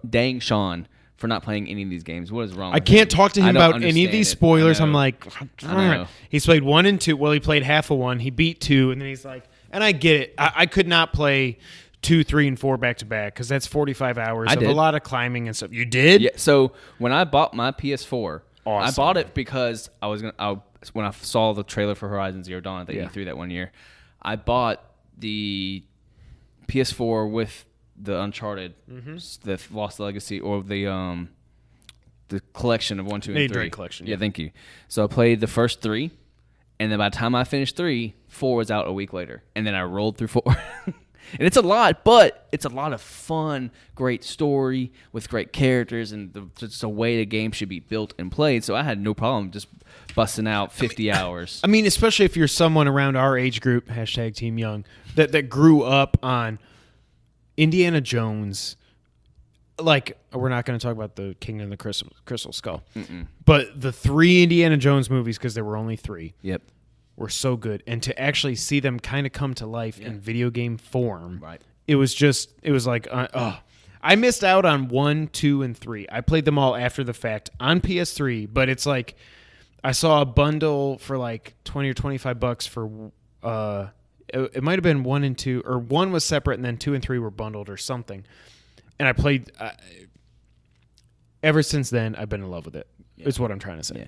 [SPEAKER 3] dang Sean for not playing any of these games. What is wrong?
[SPEAKER 2] I
[SPEAKER 3] with
[SPEAKER 2] can't
[SPEAKER 3] him?
[SPEAKER 2] talk to
[SPEAKER 3] I
[SPEAKER 2] him
[SPEAKER 3] don't
[SPEAKER 2] about any of these
[SPEAKER 3] understand it.
[SPEAKER 2] spoilers.
[SPEAKER 3] I
[SPEAKER 2] I'm
[SPEAKER 3] know.
[SPEAKER 2] like,
[SPEAKER 3] I know.
[SPEAKER 2] he's played 1 and 2. Well, he played half of 1. He beat 2, and then he's like, and I get it. I could not play 2, 3, and 4 back to back because that's 45 hours of
[SPEAKER 3] did.
[SPEAKER 2] a lot of climbing and stuff. You did?
[SPEAKER 3] Yeah. So when I bought my PS4, I
[SPEAKER 2] Awesome.
[SPEAKER 3] bought it because when I saw the trailer for Horizon Zero Dawn at the
[SPEAKER 2] Yeah.
[SPEAKER 3] E3 that one year, I bought the PS4 with the Uncharted, the Lost Legacy, or the collection of 1, 2, and
[SPEAKER 2] Nathan
[SPEAKER 3] 3
[SPEAKER 2] Drake collection,
[SPEAKER 3] Yeah,
[SPEAKER 2] yeah.
[SPEAKER 3] thank you. So I played the first 3, and then by the time I finished 3, 4 was out a week later, and then I rolled through 4. And it's a lot, but it's a lot of fun, great story with great characters, and just a way the game should be built and played. So I had no problem just busting out 50 hours.
[SPEAKER 2] I mean, especially if you're someone around our age group, hashtag Team Young, that grew up on Indiana Jones. Like, we're not going to talk about the Kingdom of the Crystal Skull, but the 3 Indiana Jones movies, because there were only 3.
[SPEAKER 3] Yep.
[SPEAKER 2] Were so good, and to actually see them kind of come to life in video game form,
[SPEAKER 3] Right.
[SPEAKER 2] it was like, I missed out on 1, 2, and 3. I played them all after the fact on PS3, but it's like I saw a bundle for like $20 or $25 for it might have been 1 and 2, or 1 was separate and then 2 and 3 were bundled or something, and I played. Ever since then, I've been in love with it. Is what I'm trying to say.
[SPEAKER 3] Yeah.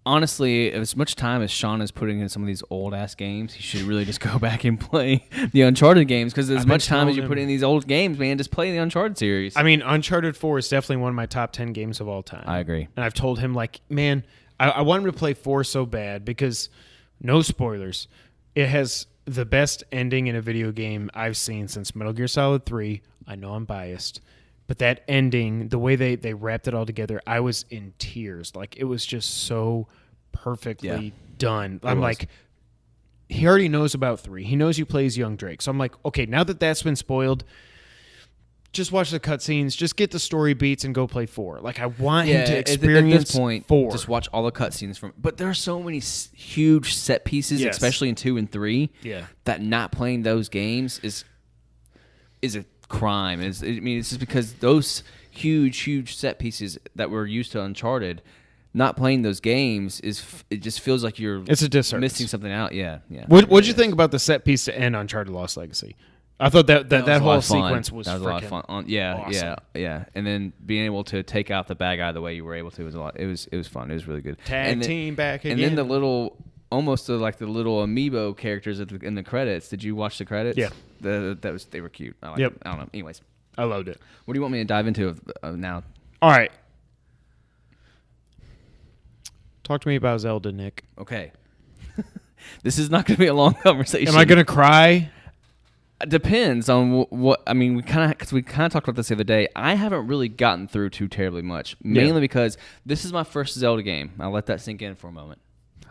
[SPEAKER 3] Honestly, as much time as Sean is putting in some of these old-ass games, he should really just go back and play the Uncharted games, because as
[SPEAKER 2] I've been
[SPEAKER 3] much time as you
[SPEAKER 2] telling
[SPEAKER 3] put
[SPEAKER 2] him.
[SPEAKER 3] in these old games, man, just play the Uncharted series.
[SPEAKER 2] I mean, Uncharted 4 is definitely one of my top 10 games of all time.
[SPEAKER 3] I agree.
[SPEAKER 2] And I've told him, like, man, I want him to play 4 so bad because, no spoilers, it has the best ending in a video game I've seen since Metal Gear Solid 3. I know I'm biased. But that ending, the way they wrapped it all together, I was in tears. Like, it was just so perfectly done. I'm like, he already knows about 3. He knows you play as young Drake. So I'm like, okay, now that that's been spoiled, just watch the cutscenes, just get the story beats, and go play 4. Like, I want him to experience
[SPEAKER 3] at this point,
[SPEAKER 2] 4.
[SPEAKER 3] just watch all the cutscenes from. But there are so many huge set pieces,
[SPEAKER 2] Yes.
[SPEAKER 3] especially in 2 and 3,
[SPEAKER 2] Yeah.
[SPEAKER 3] that not playing those games is a crime. It's just because those huge set pieces that we're used to Uncharted, not playing those games it just feels like you're
[SPEAKER 2] It's a disservice.
[SPEAKER 3] missing something out. Yeah.
[SPEAKER 2] What'd you think about the set piece to end Uncharted Lost Legacy? I thought that
[SPEAKER 3] was a lot
[SPEAKER 2] whole
[SPEAKER 3] of fun.
[SPEAKER 2] sequence was
[SPEAKER 3] that was a lot of
[SPEAKER 2] freaking
[SPEAKER 3] fun.
[SPEAKER 2] awesome.
[SPEAKER 3] And then being able to take out the bad guy the way you were able to was a lot. It was fun. It was really good.
[SPEAKER 2] Tag team back again.
[SPEAKER 3] And then the little, almost like the little amiibo characters in the credits. Did you watch the credits?
[SPEAKER 2] Yeah.
[SPEAKER 3] They were cute. I
[SPEAKER 2] Yep.
[SPEAKER 3] I don't know. Anyways,
[SPEAKER 2] I loved it.
[SPEAKER 3] what do you want me to dive into now?
[SPEAKER 2] All right. Talk to me about Zelda, Nick.
[SPEAKER 3] Okay. This is not going to be a long conversation.
[SPEAKER 2] Am I going to cry?
[SPEAKER 3] It depends on what I mean. We kind of talked about this the other day. I haven't really gotten through too terribly much, mainly because this is my first Zelda game. I'll let that sink in for a moment.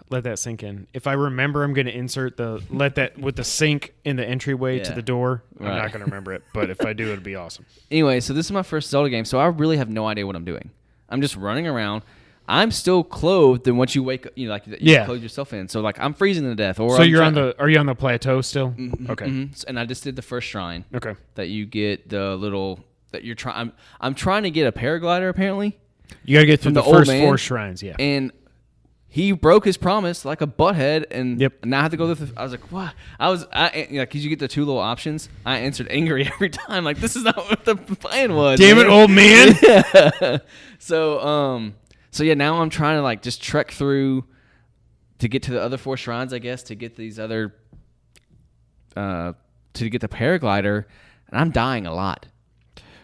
[SPEAKER 2] Let that sink in. If I remember, I'm going to insert let that with the sink in the entryway to
[SPEAKER 3] Yeah.
[SPEAKER 2] the door. I'm
[SPEAKER 3] Right.
[SPEAKER 2] not going to remember it, but if I do, it'll be awesome.
[SPEAKER 3] Anyway, so this is my first Zelda game, so I really have no idea what I'm doing. I'm just running around. I'm still clothed in what you wake up, you clothe yourself in. So like I'm freezing to death. Or
[SPEAKER 2] So
[SPEAKER 3] I'm
[SPEAKER 2] are you on the plateau still? Okay.
[SPEAKER 3] And I just did the first shrine.
[SPEAKER 2] Okay.
[SPEAKER 3] That you get the little that you're trying. I'm trying to get a paraglider apparently.
[SPEAKER 2] You got to get through
[SPEAKER 3] From the
[SPEAKER 2] the
[SPEAKER 3] old
[SPEAKER 2] first
[SPEAKER 3] man.
[SPEAKER 2] 4 shrines, yeah.
[SPEAKER 3] And he broke his promise like a butthead, and
[SPEAKER 2] Yep.
[SPEAKER 3] now I have to go through. I was like, what? Because you get the 2 little options. I answered angry every time. Like this is not what the plan was.
[SPEAKER 2] Damn it, old man.
[SPEAKER 3] Yeah. So yeah, now I'm trying to like just trek through to get to the other 4 shrines, I guess, to get these other to get the paraglider, and I'm dying a lot.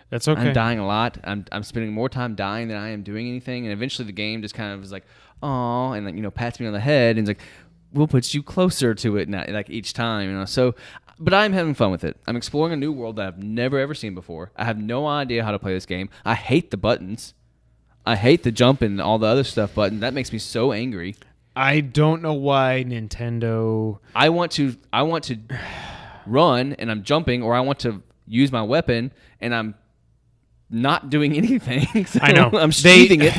[SPEAKER 2] That's okay.
[SPEAKER 3] I'm dying a lot. I'm spending more time dying than I am doing anything, and eventually the game just kind of is like, oh, and like pats me on the head and is like, we'll put you closer to it now, like each time, So, but I'm having fun with it. I'm exploring a new world that I've never ever seen before. I have no idea how to play this game. I hate the buttons. I hate the jump and all the other stuff button. That makes me so angry.
[SPEAKER 2] I don't know why Nintendo.
[SPEAKER 3] I want to run and I'm jumping, or I want to use my weapon and I'm not doing anything. So
[SPEAKER 2] I know.
[SPEAKER 3] I'm sheathing it.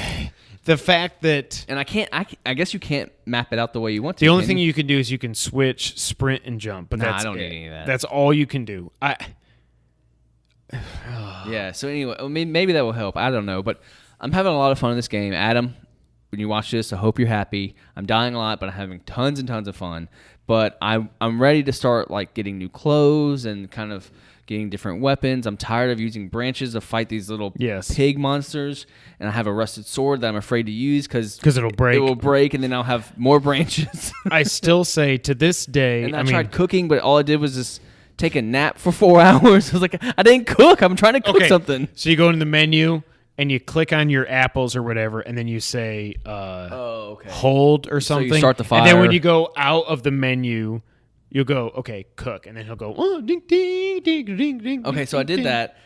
[SPEAKER 2] The fact that
[SPEAKER 3] And I guess you can't map it out the way you want to.
[SPEAKER 2] the only thing you can do is you can switch, sprint, and jump. But
[SPEAKER 3] Nah,
[SPEAKER 2] that's
[SPEAKER 3] I don't
[SPEAKER 2] it.
[SPEAKER 3] need any of that.
[SPEAKER 2] That's all you can do.
[SPEAKER 3] Yeah. So anyway, I mean, maybe that will help. I don't know, but I'm having a lot of fun in this game. Adam, when you watch this, I hope you're happy. I'm dying a lot, but I'm having tons and tons of fun. But I'm ready to start like getting new clothes and kind of getting different weapons. I'm tired of using branches to fight these little pig monsters, and I have a rusted sword that I'm afraid to use because
[SPEAKER 2] it'll break.
[SPEAKER 3] It will break, and then I'll have more branches.
[SPEAKER 2] I still say to this day,
[SPEAKER 3] and I tried cooking, but all I did was just take a nap for 4 hours. I was like, I didn't cook. I'm trying to cook something.
[SPEAKER 2] So you go into the menu and you click on your apples or whatever, and then you say hold or something. So
[SPEAKER 3] you start the fire.
[SPEAKER 2] And then when you go out of the menu, you'll go, okay, cook. And then he'll go, oh, ding, ding, ding, ding, ding.
[SPEAKER 3] Okay, so I did that.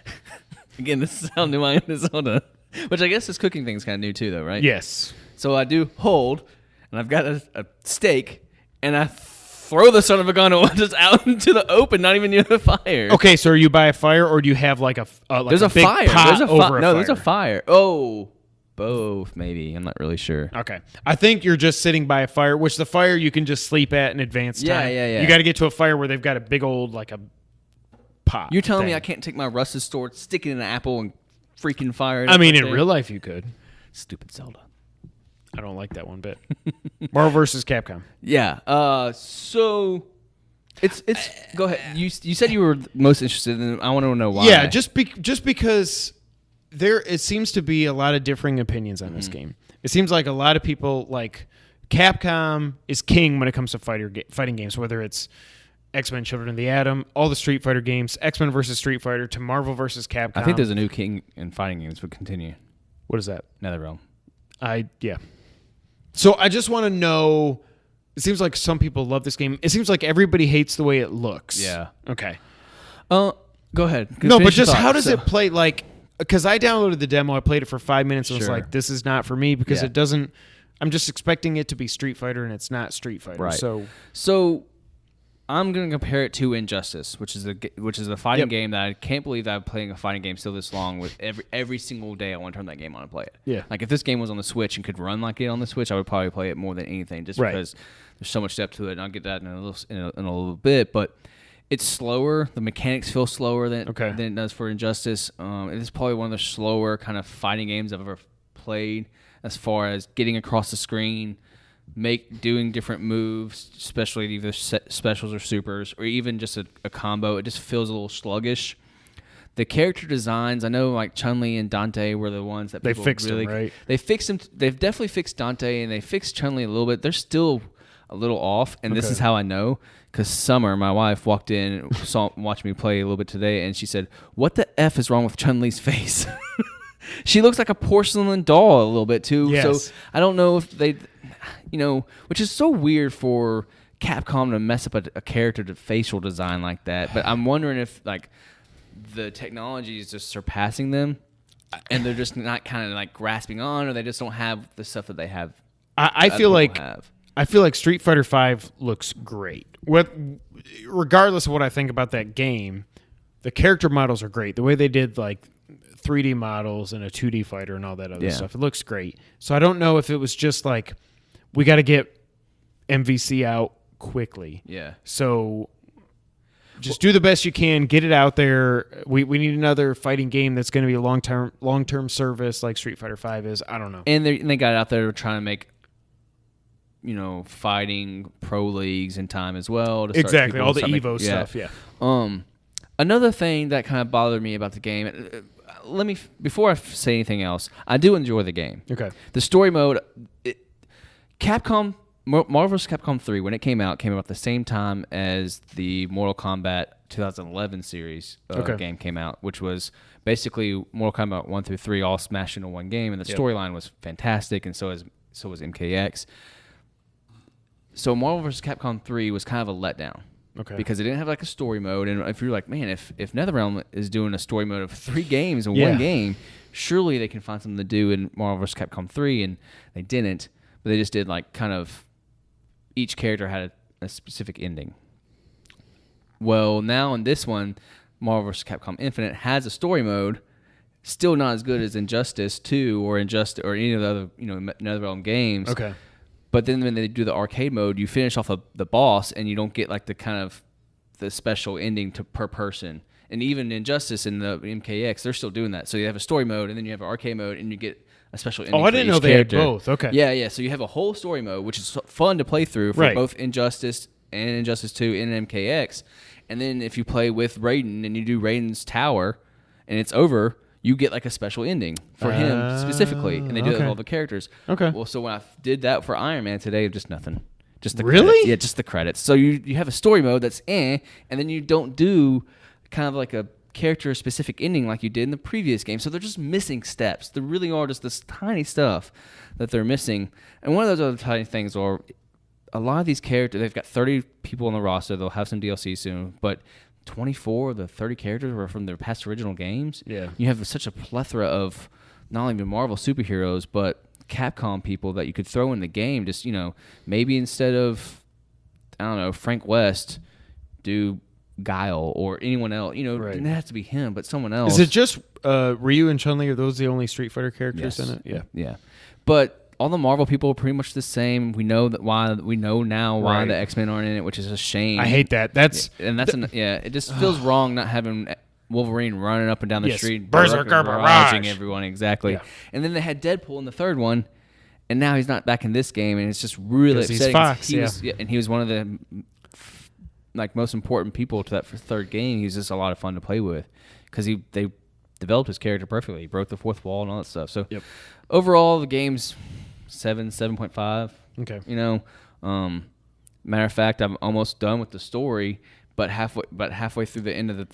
[SPEAKER 3] Again, this is how new I am in Zelda. Which I guess this cooking thing's kind of new too, though, right?
[SPEAKER 2] Yes.
[SPEAKER 3] So I do hold, and I've got a steak, and I throw the son of a gun just out into the open, not even near the fire.
[SPEAKER 2] Okay, so are you by a fire, or do you have like
[SPEAKER 3] there's a
[SPEAKER 2] big
[SPEAKER 3] fire.
[SPEAKER 2] pot
[SPEAKER 3] There's a
[SPEAKER 2] over a fire?
[SPEAKER 3] There's a fire. Oh, both maybe. I'm not really sure.
[SPEAKER 2] Okay, I think you're just sitting by a fire, which the fire you can just sleep at in advance time.
[SPEAKER 3] Yeah.
[SPEAKER 2] You got to get to a fire where they've got a big old like a pot.
[SPEAKER 3] You're telling me I can't take my rusted sword, stick it in an apple, and freaking fire it?
[SPEAKER 2] I mean, in real life you could.
[SPEAKER 3] Stupid Zelda.
[SPEAKER 2] I don't like that one bit. Marvel versus Capcom.
[SPEAKER 3] Yeah. So it's go ahead. You said you were most interested in. I want to know why.
[SPEAKER 2] Yeah, just because it seems to be a lot of differing opinions on this game. It seems like a lot of people like Capcom is king when it comes to fighting games, whether it's X-Men Children of the Atom, all the Street Fighter games, X-Men versus Street Fighter, to Marvel versus Capcom.
[SPEAKER 3] I think there's a new king in fighting games, but continue.
[SPEAKER 2] What is that?
[SPEAKER 3] NetherRealm.
[SPEAKER 2] Yeah. So I just want to know, it seems like some people love this game. It seems like everybody hates the way it looks.
[SPEAKER 3] Yeah.
[SPEAKER 2] Okay.
[SPEAKER 3] Go ahead.
[SPEAKER 2] No, but just how does it play? Like, because I downloaded the demo, I played it for 5 minutes, and was
[SPEAKER 3] Sure.
[SPEAKER 2] like, this is not for me because it doesn't. I'm just expecting it to be Street Fighter, and it's not Street Fighter.
[SPEAKER 3] Right.
[SPEAKER 2] So
[SPEAKER 3] I'm going to compare it to Injustice, which is a fighting game that I can't believe that I'm playing a fighting game still this long. With every single day, I want to turn that game on and play it.
[SPEAKER 2] Yeah.
[SPEAKER 3] Like if this game was on the Switch and could run like it on the Switch, I would probably play it more than anything, just because there's so much depth to it. And I'll get that in a little bit, but it's slower. The mechanics feel slower than it does for Injustice. It is probably one of the slower kind of fighting games I've ever played, as far as getting across the screen, doing different moves, especially either specials or supers, or even just a combo. It just feels a little sluggish. The character designs, I know like Chun-Li and Dante were the ones that
[SPEAKER 2] they
[SPEAKER 3] people
[SPEAKER 2] fixed
[SPEAKER 3] really,
[SPEAKER 2] them, right?
[SPEAKER 3] They fixed them. They've definitely fixed Dante, and they fixed Chun-Li a little bit. They're still a little off, and this is how I know, because Summer, my wife, walked in and watched me play a little bit today, and she said, "What the F is wrong with Chun-Li's face?" She looks like a porcelain doll a little bit too.
[SPEAKER 2] Yes.
[SPEAKER 3] So I don't know if they, which is so weird for Capcom to mess up a character to facial design like that. But I'm wondering if like the technology is just surpassing them, and they're just not kind of like grasping on, or they just don't have the stuff that they have.
[SPEAKER 2] I feel like Street Fighter V looks great. Regardless of what I think about that game, the character models are great. The way they did like 3D models and a 2D fighter and all that other stuff, it looks great. So I don't know if it was just like, we got to get MVC out quickly.
[SPEAKER 3] Yeah.
[SPEAKER 2] So just do the best you can, get it out there. We need another fighting game that's going to be a long-term service like Street Fighter V is. I don't know.
[SPEAKER 3] And they got out there trying to make, fighting pro leagues in time as well. To
[SPEAKER 2] exactly, all the Evo stuff. Yeah.
[SPEAKER 3] Another thing that kind of bothered me about the game, before I say anything else, I do enjoy the game.
[SPEAKER 2] Okay.
[SPEAKER 3] The story mode, Marvel vs. Capcom 3, when it came out at the same time as the Mortal Kombat 2011 series game came out, which was basically Mortal Kombat 1 through 3 all smashed into one game, and the storyline was fantastic, and so was MKX. So Marvel vs. Capcom 3 was kind of a letdown.
[SPEAKER 2] Okay.
[SPEAKER 3] Because it didn't have like a story mode, and if you're like, man, if NetherRealm is doing a story mode of 3 games in one game, surely they can find something to do in Marvel vs. Capcom 3, and they didn't. But they just did like kind of each character had a specific ending. Well, now in this one, Marvel vs. Capcom Infinite has a story mode, still not as good as Injustice 2 or any of the other NetherRealm games.
[SPEAKER 2] Okay.
[SPEAKER 3] But then when they do the arcade mode, you finish off the boss, and you don't get like the kind of the special ending per person. And even Injustice in the MKX, they're still doing that. So you have a story mode, and then you have an arcade mode, and you get a special ending.
[SPEAKER 2] I didn't know they had both. Okay.
[SPEAKER 3] Yeah. So you have a whole story mode, which is fun to play through for both Injustice and Injustice 2 and MKX. And then if you play with Raiden and you do Raiden's Tower, and it's over, you get like a special ending for him specifically, and they do that with all the characters. Okay. Well, so when I did that for Iron Man today, just nothing. Just the credits. Yeah, just the credits. So you have a story mode that's and then you don't do kind of like a character-specific ending like you did in the previous game. So they're just missing steps. There really are just this tiny stuff that they're missing. And one of those other tiny things are a lot of these characters, they've got 30 people on the roster. They'll have some DLC soon, but 24 of the 30 characters were from their past original games. Yeah. You have such a plethora of not only the Marvel superheroes, but Capcom people that you could throw in the game. Just, maybe instead of, I don't know, Frank West, do Guile or anyone else. It doesn't have to be him, but someone else.
[SPEAKER 2] Is it just Ryu and Chun-Li? Are those the only Street Fighter characters in it? Yeah.
[SPEAKER 3] Yeah. But all the Marvel people are pretty much the same. We know why the X-Men aren't in it, which is a shame.
[SPEAKER 2] I hate that.
[SPEAKER 3] It just feels wrong not having Wolverine running up and down the street,
[SPEAKER 2] Berserker barraging
[SPEAKER 3] everyone exactly. Yeah. And then they had Deadpool in the third one, and now he's not back in this game, and it's just really upsetting.
[SPEAKER 2] He's Fox,
[SPEAKER 3] and he was one of the most important people to that third game. He was just a lot of fun to play with because they developed his character perfectly. He broke the fourth wall and all that stuff. So overall, the game's 7.5. Okay. Matter of fact, I'm almost done with the story, but halfway through the end of the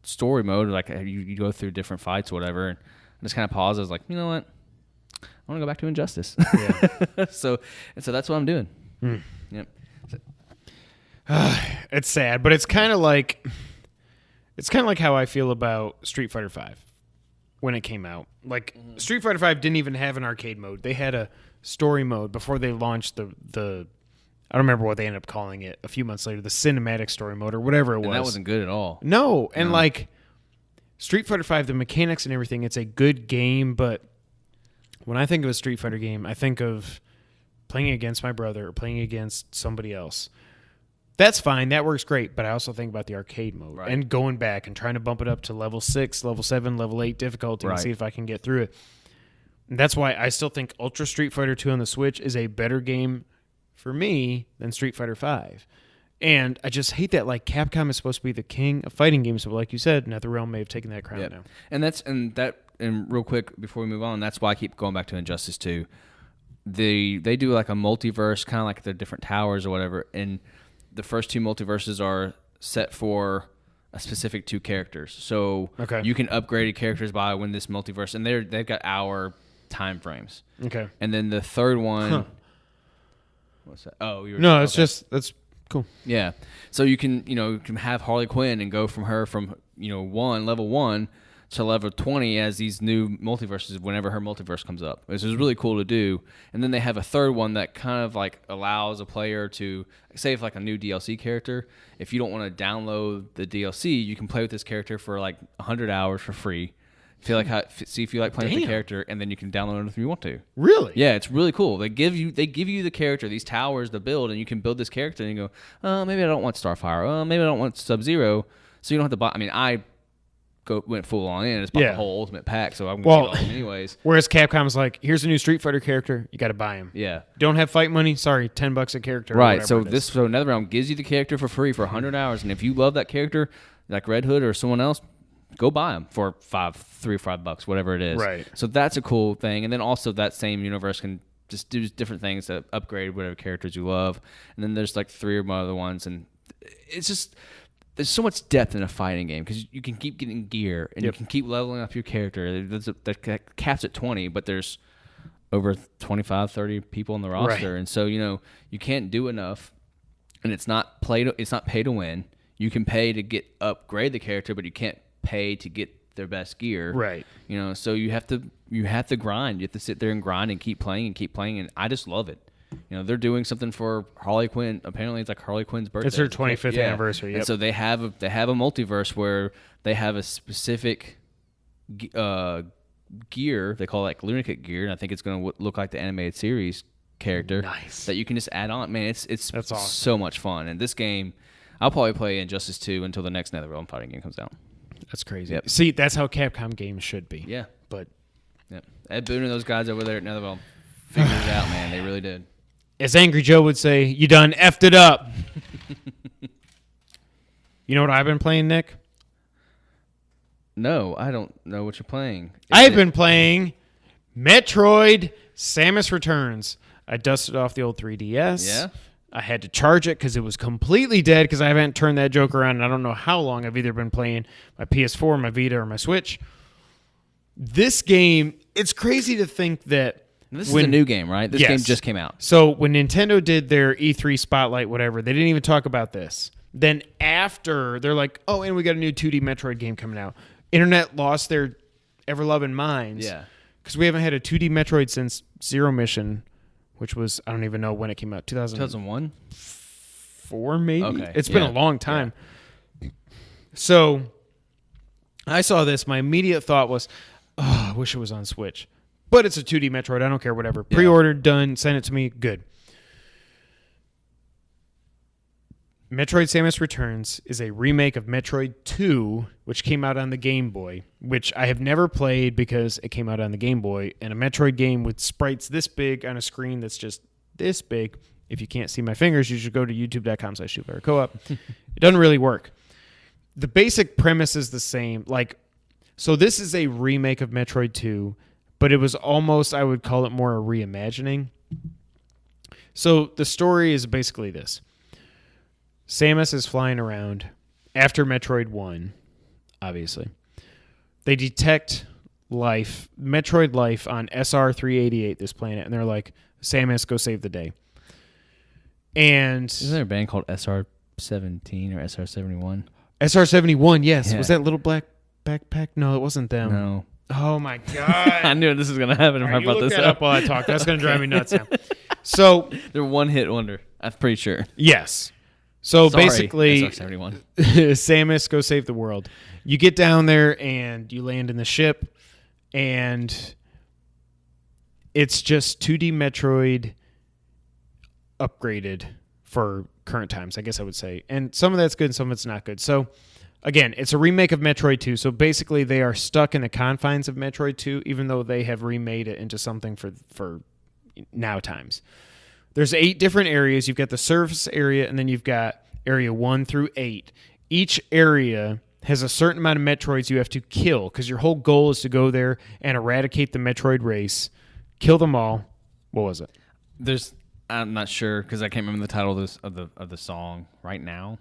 [SPEAKER 3] story mode, like you go through different fights or whatever, and I just kind of pause. I was like, you know what? I want to go back to Injustice. Yeah. so that's what I'm doing. Yep.
[SPEAKER 2] It's sad, but it's kind of like how I feel about Street Fighter V when it came out. Like Street Fighter V didn't even have an arcade mode. They had a story mode before they launched the I don't remember what they ended up calling it a few months later, the cinematic story mode or whatever it was.
[SPEAKER 3] And that wasn't good at all.
[SPEAKER 2] No, and like Street Fighter V, the mechanics and everything, it's a good game, but when I think of a Street Fighter game, I think of playing against my brother or playing against somebody else. That's fine. That works great. But I also think about the arcade mode and going back and trying to bump it up to level 6, level 7, level 8 difficulty and see if I can get through it. And that's why I still think Ultra Street Fighter 2 on the Switch is a better game for me than Street Fighter 5. And I just hate that Capcom is supposed to be the king of fighting games, but like you said, NetherRealm may have taken that crown now.
[SPEAKER 3] And real quick before we move on, that's why I keep going back to Injustice 2. They do like a multiverse, kind of like the different towers or whatever, and the first two multiverses are set for a specific two characters. So you can upgrade characters by when this multiverse, and they've got hour time frames. Okay. And then the third one, what's that? Oh,
[SPEAKER 2] that's cool.
[SPEAKER 3] Yeah. So you can have Harley Quinn and go from her level 1 to level 20 as these new multiverses whenever her multiverse comes up. This is really cool to do. And then they have a third one that kind of allows a player to, say if a new DLC character, if you don't want to download the DLC, you can play with this character for 100 hours for free. See if you like playing with the character, and then you can download it if you want to.
[SPEAKER 2] Really?
[SPEAKER 3] Yeah, it's really cool. They give you the character, these towers to build, and you can build this character, and you go, oh, maybe I don't want Starfire. Oh, maybe I don't want Sub-Zero. So you don't have to buy. I mean, I went full on in. It's bought the whole Ultimate Pack, so I'm going to get all anyways.
[SPEAKER 2] Whereas Capcom's here's a new Street Fighter character, you got to buy him. Yeah. Don't have fight money? Sorry, $10 a character.
[SPEAKER 3] Right. So NetherRealm gives you the character for free for 100 hours, and if you love that character, like Red Hood or someone else, go buy them for $3 or $5, whatever it is. Right. So that's a cool thing, and then also that same universe can just do different things to upgrade whatever characters you love, and then there's 3 or more other ones, and it's just. There's so much depth in a fighting game because you can keep getting gear and you can keep leveling up your character. That caps at 20, but there's over 25, 30 people in the roster, and so you can't do enough. And it's not pay to win. You can pay to upgrade the character, but you can't pay to get their best gear. Right. So you have to grind. You have to sit there and grind and keep playing, and I just love it. They're doing something for Harley Quinn. Apparently, it's Harley Quinn's birthday.
[SPEAKER 2] It's her 25th anniversary. Yep.
[SPEAKER 3] And so they have a multiverse where they have a specific gear. They call it lunatic gear, and I think it's going to look like the animated series character. Nice. That you can just add on. Man, it's awesome. So much fun. And this game, I'll probably play Injustice 2 until the next NetherRealm fighting game comes out.
[SPEAKER 2] That's crazy.
[SPEAKER 3] Yep.
[SPEAKER 2] See, that's how Capcom games should be.
[SPEAKER 3] Yeah.
[SPEAKER 2] But
[SPEAKER 3] Yep. Ed Boon and those guys over there at NetherRealm figured it out, man. They really did.
[SPEAKER 2] as Angry Joe would say, you done effed it up. You know what I've been playing, Nick?
[SPEAKER 3] No, I don't know what you're playing.
[SPEAKER 2] I've been playing Metroid Samus Returns. I dusted off the old 3DS.
[SPEAKER 3] Yeah?
[SPEAKER 2] I had to charge it because it was completely dead because I haven't turned that joke around, and I don't know how long I've either been playing my PS4, my Vita, or my Switch. This game, it's crazy to think that
[SPEAKER 3] This is a new game, right? This game just came out.
[SPEAKER 2] So when Nintendo did their E3 Spotlight, whatever, they didn't even talk about this. Then after, they're like, oh, and we got a new 2D Metroid game coming out. Internet lost their ever-loving minds.
[SPEAKER 3] Yeah.
[SPEAKER 2] Because we haven't had a 2D Metroid since Zero Mission, which was, I don't even know when it came out,
[SPEAKER 3] 2001?
[SPEAKER 2] 4 maybe?
[SPEAKER 3] Okay.
[SPEAKER 2] It's been a long time. Yeah. So I saw this. My immediate thought was, oh, I wish it was on Switch. But it's a 2D Metroid. I don't care, whatever. Pre-ordered, done, send it to me, good. Metroid Samus Returns is a remake of Metroid 2, which came out on the Game Boy, which I have never played because it came out on the Game Boy, and a Metroid game with sprites this big on a screen that's just this big. If you can't see my fingers, you should go to youtube.com/2playercoop. It doesn't really work. The basic premise is the same. So this is a remake of Metroid 2, but it was almost, I would call it more a reimagining. So the story is basically this. Samus is flying around after Metroid 1, obviously. They detect life, Metroid life on SR-388, this planet, and they're like, Samus, go save the day. And
[SPEAKER 3] Isn't there a band called SR-17 or SR-71?
[SPEAKER 2] SR-71, yes.
[SPEAKER 3] Yeah.
[SPEAKER 2] Was that Little Black Backpack? No, it wasn't them.
[SPEAKER 3] No.
[SPEAKER 2] Oh, my God.
[SPEAKER 3] I knew this was going to happen if I brought this up.
[SPEAKER 2] while I talk. That's going to drive me nuts now. So
[SPEAKER 3] They're one-hit wonder. I'm pretty sure.
[SPEAKER 2] yes. So
[SPEAKER 3] Sorry,
[SPEAKER 2] basically,
[SPEAKER 3] SR-71.
[SPEAKER 2] Samus, go save the world. You get down there and you land in the ship, and it's just 2D Metroid upgraded for current times, I guess I would say. And some of that's good and some of it's not good. So again, it's a remake of Metroid 2. So basically they are stuck in the confines of Metroid 2, even though they have remade it into something for now times. There's 8 different areas. You've got the surface area, and then you've got area 1 through 8. Each area has a certain amount of Metroids you have to kill, because your whole goal is to go there and eradicate the Metroid race, kill them all. What was it?
[SPEAKER 3] I'm not sure because I can't remember the title of the song right now.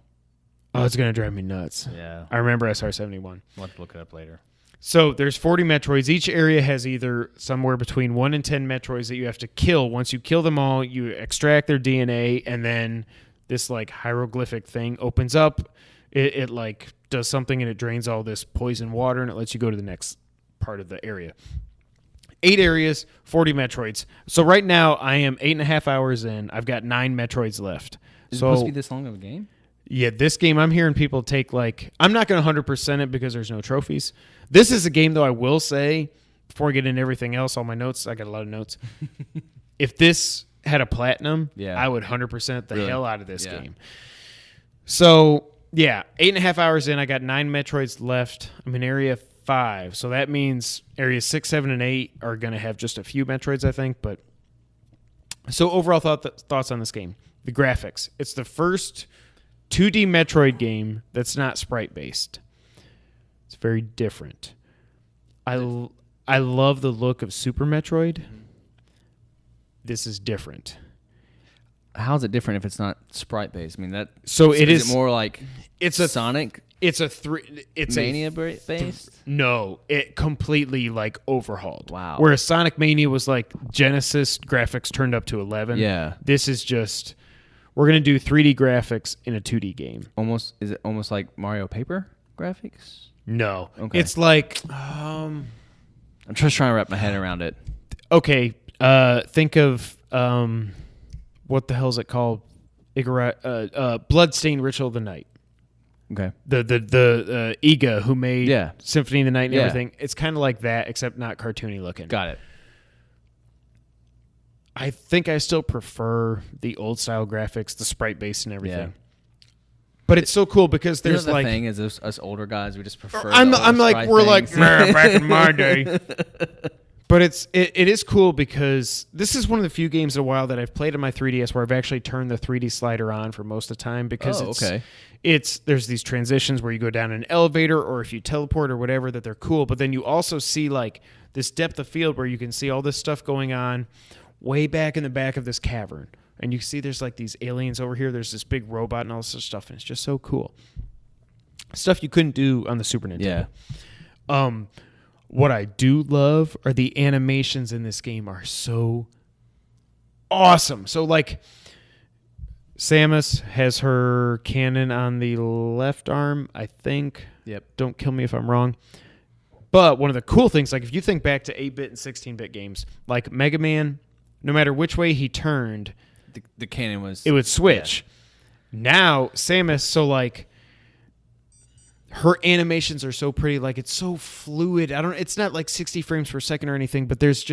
[SPEAKER 2] Oh, it's going to drive me nuts.
[SPEAKER 3] Yeah.
[SPEAKER 2] I remember SR-71.
[SPEAKER 3] We'll have to look it up later.
[SPEAKER 2] So there's 40 Metroids. Each area has either somewhere between 1 and 10 Metroids that you have to kill. Once you kill them all, you extract their DNA, and then this hieroglyphic thing opens up. It does something, and it drains all this poison water, and it lets you go to the next part of the area. 8 areas, 40 Metroids. So right now I am 8.5 hours in. I've got 9 Metroids left.
[SPEAKER 3] Is it supposed to be this long of a game?
[SPEAKER 2] Yeah, this game, I'm hearing people take I'm not going to 100% it because there's no trophies. This is a game, though, I will say, before I get into everything else, all my notes, I got a lot of notes. If this had a platinum, I would 100% the hell out of this game. So, 8.5 hours in, I got 9 Metroids left. I'm in Area 5, so that means Areas 6, 7, and 8 are going to have just a few Metroids, I think. But so overall thoughts on this game. The graphics. It's the first 2D Metroid game that's not sprite-based. It's very different. I love the look of Super Metroid. This is different.
[SPEAKER 3] How's it different if it's not sprite-based? I mean,
[SPEAKER 2] is
[SPEAKER 3] it more like
[SPEAKER 2] it's a
[SPEAKER 3] Sonic?
[SPEAKER 2] It's
[SPEAKER 3] Mania based?
[SPEAKER 2] No, it completely overhauled.
[SPEAKER 3] Wow.
[SPEAKER 2] Whereas Sonic Mania was Genesis graphics turned up to 11.
[SPEAKER 3] Yeah.
[SPEAKER 2] This is just, we're going to do 3D graphics in a 2D game.
[SPEAKER 3] Is it almost like Mario Paper graphics?
[SPEAKER 2] No.
[SPEAKER 3] Okay.
[SPEAKER 2] It's
[SPEAKER 3] I'm just trying to wrap my head around it.
[SPEAKER 2] Okay, think of what the hell is it called? Bloodstained Ritual of the Night.
[SPEAKER 3] Okay.
[SPEAKER 2] The Iga who made Symphony of the Night and everything. It's kind of like that, except not cartoony looking.
[SPEAKER 3] Got it.
[SPEAKER 2] I think I still prefer the old style graphics, the sprite based and everything. But it's so cool because
[SPEAKER 3] You know
[SPEAKER 2] there's
[SPEAKER 3] the
[SPEAKER 2] like
[SPEAKER 3] thing is us older guys, we just prefer.
[SPEAKER 2] I'm
[SPEAKER 3] the
[SPEAKER 2] like
[SPEAKER 3] Sprite
[SPEAKER 2] we're like
[SPEAKER 3] things.
[SPEAKER 2] "Meh, back in my day. But it is cool because this is one of the few games in a while that I've played on my 3DS where I've actually turned the 3D slider on for most of the time because there's these transitions where you go down an elevator or if you teleport or whatever that they're cool, but then you also see like this depth of field where you can see all this stuff going on way back in the back of this cavern. And you see there's like these aliens over here, there's this big robot and all this stuff, and it's just so cool. Stuff you couldn't do on the Super Nintendo. Yeah. What I do love are the animations in this game are so awesome. So like Samus has her cannon on the left arm, I think.
[SPEAKER 3] Yep.
[SPEAKER 2] Don't kill me if I'm wrong. But one of the cool things, like if you think back to 8-bit and 16-bit games, like Mega Man, no matter which way he turned,
[SPEAKER 3] the cannon
[SPEAKER 2] it would switch. Yeah. Now Samus, so like her animations are so pretty, like it's so fluid. It's not like 60 frames per second or anything, but there's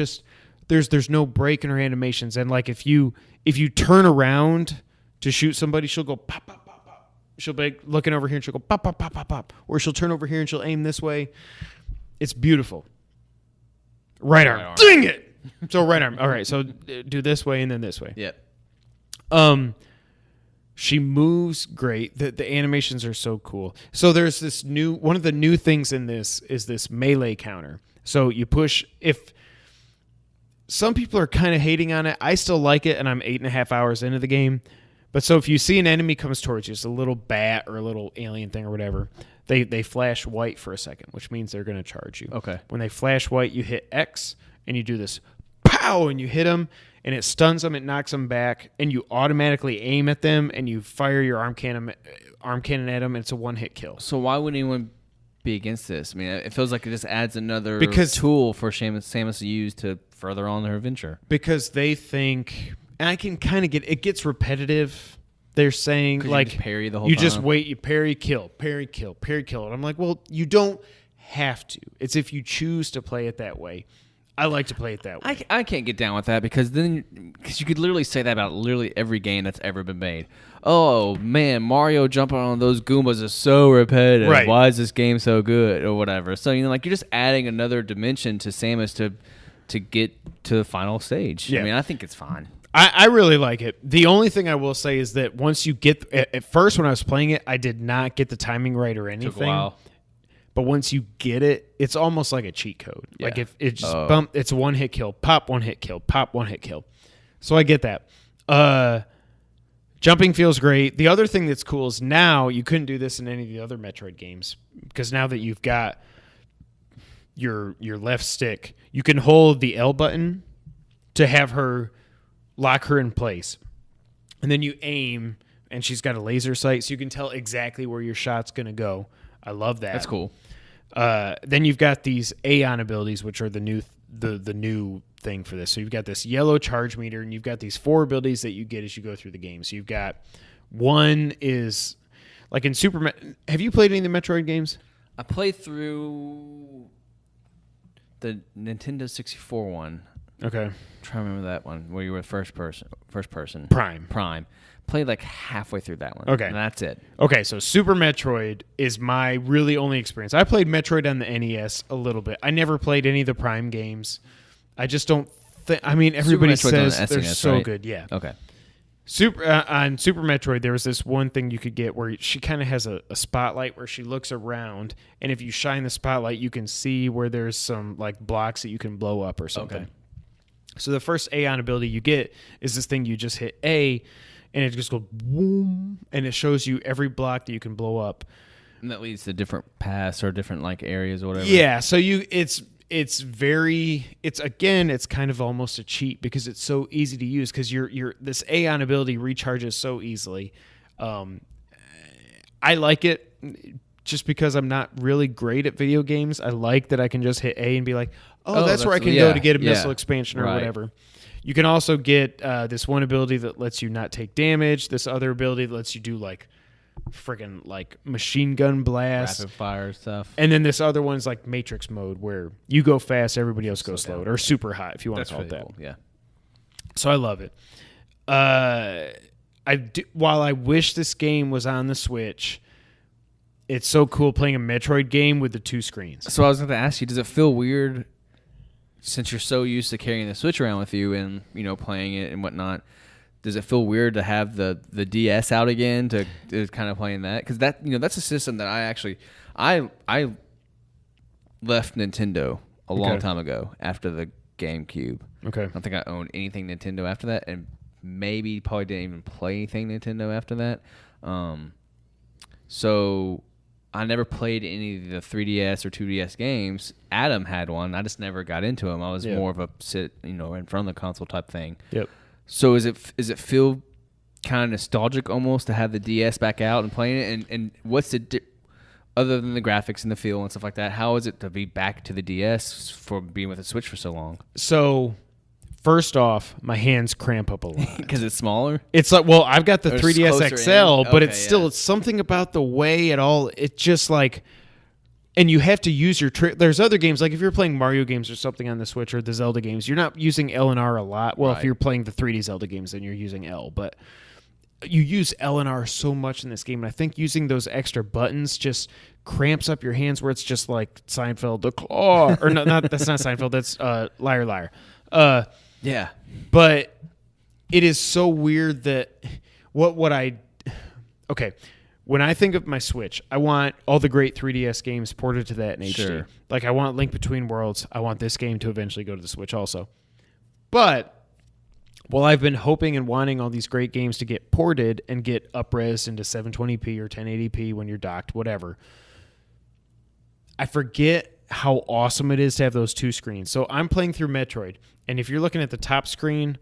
[SPEAKER 2] no break in her animations. And like if you turn around to shoot somebody, she'll go pop pop pop pop. She'll be like looking over here and she'll go pop pop pop pop pop. Or she'll turn over here and she'll aim this way. It's beautiful. Right arm. Dang it. So right arm. All right. So do this way and then this way.
[SPEAKER 3] Yep.
[SPEAKER 2] She moves great. The animations are so cool. So there's this one of the new things in this is this melee counter. So you push, if some people are kind of hating on it, I still like it, and I'm 8.5 hours into the game. But so if you see an enemy comes towards you, it's a little bat or a little alien thing or whatever, they flash white for a second, which means they're going to charge you.
[SPEAKER 3] Okay.
[SPEAKER 2] When they flash white, you hit X, and you do this pow, and you hit them, and it stuns them, it knocks them back, and you automatically aim at them, and you fire your arm cannon at them, and it's a one-hit kill.
[SPEAKER 3] So why would anyone be against this? I mean, it feels like it just adds another tool for Samus to use to further on her adventure.
[SPEAKER 2] Because they think, and I can kind of it gets repetitive. They're saying like
[SPEAKER 3] just parry the whole
[SPEAKER 2] you
[SPEAKER 3] time.
[SPEAKER 2] Just wait, you parry, kill, parry, kill, parry, kill. And I'm like, well, you don't have to. It's if you choose to play it that way. I like to play it that way.
[SPEAKER 3] I can't get down with that because you could literally say that about literally every game that's ever been made. Oh man, Mario jumping on those Goombas is so repetitive.
[SPEAKER 2] Right.
[SPEAKER 3] Why is this game so good or whatever? So like you're just adding another dimension to Samus to get to the final stage.
[SPEAKER 2] Yeah.
[SPEAKER 3] I mean, I think it's fine.
[SPEAKER 2] I really like it. The only thing I will say is that once you get at first when I was playing it, I did not get the timing right or anything.
[SPEAKER 3] Took a while.
[SPEAKER 2] But once you get it, it's almost like a cheat code.
[SPEAKER 3] Yeah.
[SPEAKER 2] Like if it just it's a one-hit kill, pop, one-hit kill, pop, one-hit kill. So I get that. Jumping feels great. The other thing that's cool is now you couldn't do this in any of the other Metroid games because now that you've got your left stick, you can hold the L button to have her lock her in place. And then you aim, and she's got a laser sight, so you can tell exactly where your shot's going to go. I love that.
[SPEAKER 3] That's cool.
[SPEAKER 2] Then you've got these Aeon abilities, which are the new thing for this. So you've got this yellow charge meter, and you've got these 4 abilities that you get as you go through the game. So you've got one is like in have you played any of the Metroid games?
[SPEAKER 3] I played through the Nintendo 64 one.
[SPEAKER 2] Okay.
[SPEAKER 3] I'm trying to remember that one where you were first person. Prime. Played like halfway through that one.
[SPEAKER 2] Okay.
[SPEAKER 3] And that's it.
[SPEAKER 2] Okay, so Super Metroid is my really only experience. I played Metroid on the NES a little bit. I never played any of the Prime games. I just don't think... I mean, everybody says they're so
[SPEAKER 3] right?
[SPEAKER 2] good. Yeah.
[SPEAKER 3] Okay.
[SPEAKER 2] On Super Metroid, there was this one thing you could get where she kind of has a spotlight where she looks around, and if you shine the spotlight, you can see where there's some like blocks that you can blow up or something.
[SPEAKER 3] Okay.
[SPEAKER 2] So the first Aeon ability you get is this thing you just hit A, and it just goes boom, and it shows you every block that you can blow up.
[SPEAKER 3] And that leads to different paths or different like areas or whatever.
[SPEAKER 2] Yeah, so it's kind of almost a cheat because it's so easy to use because this Aeon ability recharges so easily. I like it just because I'm not really great at video games. I like that I can just hit A and be like, that's where I can go to get a missile expansion or whatever. You can also get this one ability that lets you not take damage. This other ability that lets you do like friggin' like machine gun blast,
[SPEAKER 3] rapid fire stuff.
[SPEAKER 2] And then this other one's like Matrix mode where you go fast, everybody else goes slow, or super hot if you want to call it that.
[SPEAKER 3] Cool. Yeah.
[SPEAKER 2] So I love it. while I wish this game was on the Switch, it's so cool playing a Metroid game with the two screens.
[SPEAKER 3] So I was going to ask you, does it feel weird since you're so used to carrying the Switch around with you and playing it and whatnot? Does it feel weird to have the DS out again to kind of playing that? Because that's a system that I left Nintendo a long time ago after the GameCube.
[SPEAKER 2] Okay.
[SPEAKER 3] I don't think I owned anything Nintendo after that, and maybe probably didn't even play anything Nintendo after that. So I never played any of the 3DS or 2DS games. Adam had one. I just never got into them. I was more of a sit, in front of the console type thing.
[SPEAKER 2] Yep.
[SPEAKER 3] So is it feel kind of nostalgic almost to have the DS back out and playing it? And what's the other than the graphics and the feel and stuff like that, how is it to be back to the DS for being with the Switch for so long?
[SPEAKER 2] So, first off, my hands cramp up a lot.
[SPEAKER 3] Because it's smaller?
[SPEAKER 2] It's like, well, I've got the 3DS XL, but it's still, it's something about the way it all, it just like, and you have to use your there's other games, like if you're playing Mario games or something on the Switch or the Zelda games, you're not using L and R a lot. Well, if you're playing the 3D Zelda games, then you're using L, but you use L and R so much in this game, and I think using those extra buttons just cramps up your hands where it's just like Seinfeld, the claw, or no, that's not Seinfeld, that's Liar Liar.
[SPEAKER 3] Yeah.
[SPEAKER 2] But it is so weird that okay, when I think of my Switch, I want all the great 3DS games ported to that in HD.
[SPEAKER 3] Sure.
[SPEAKER 2] Like I want Link Between Worlds. I want this game to eventually go to the Switch also. But well, I've been hoping and wanting all these great games to get ported and get up-res into 720p or 1080p when you're docked, whatever. I forget how awesome it is to have those two screens. So I'm playing through Metroid, and if you're looking at the top screen,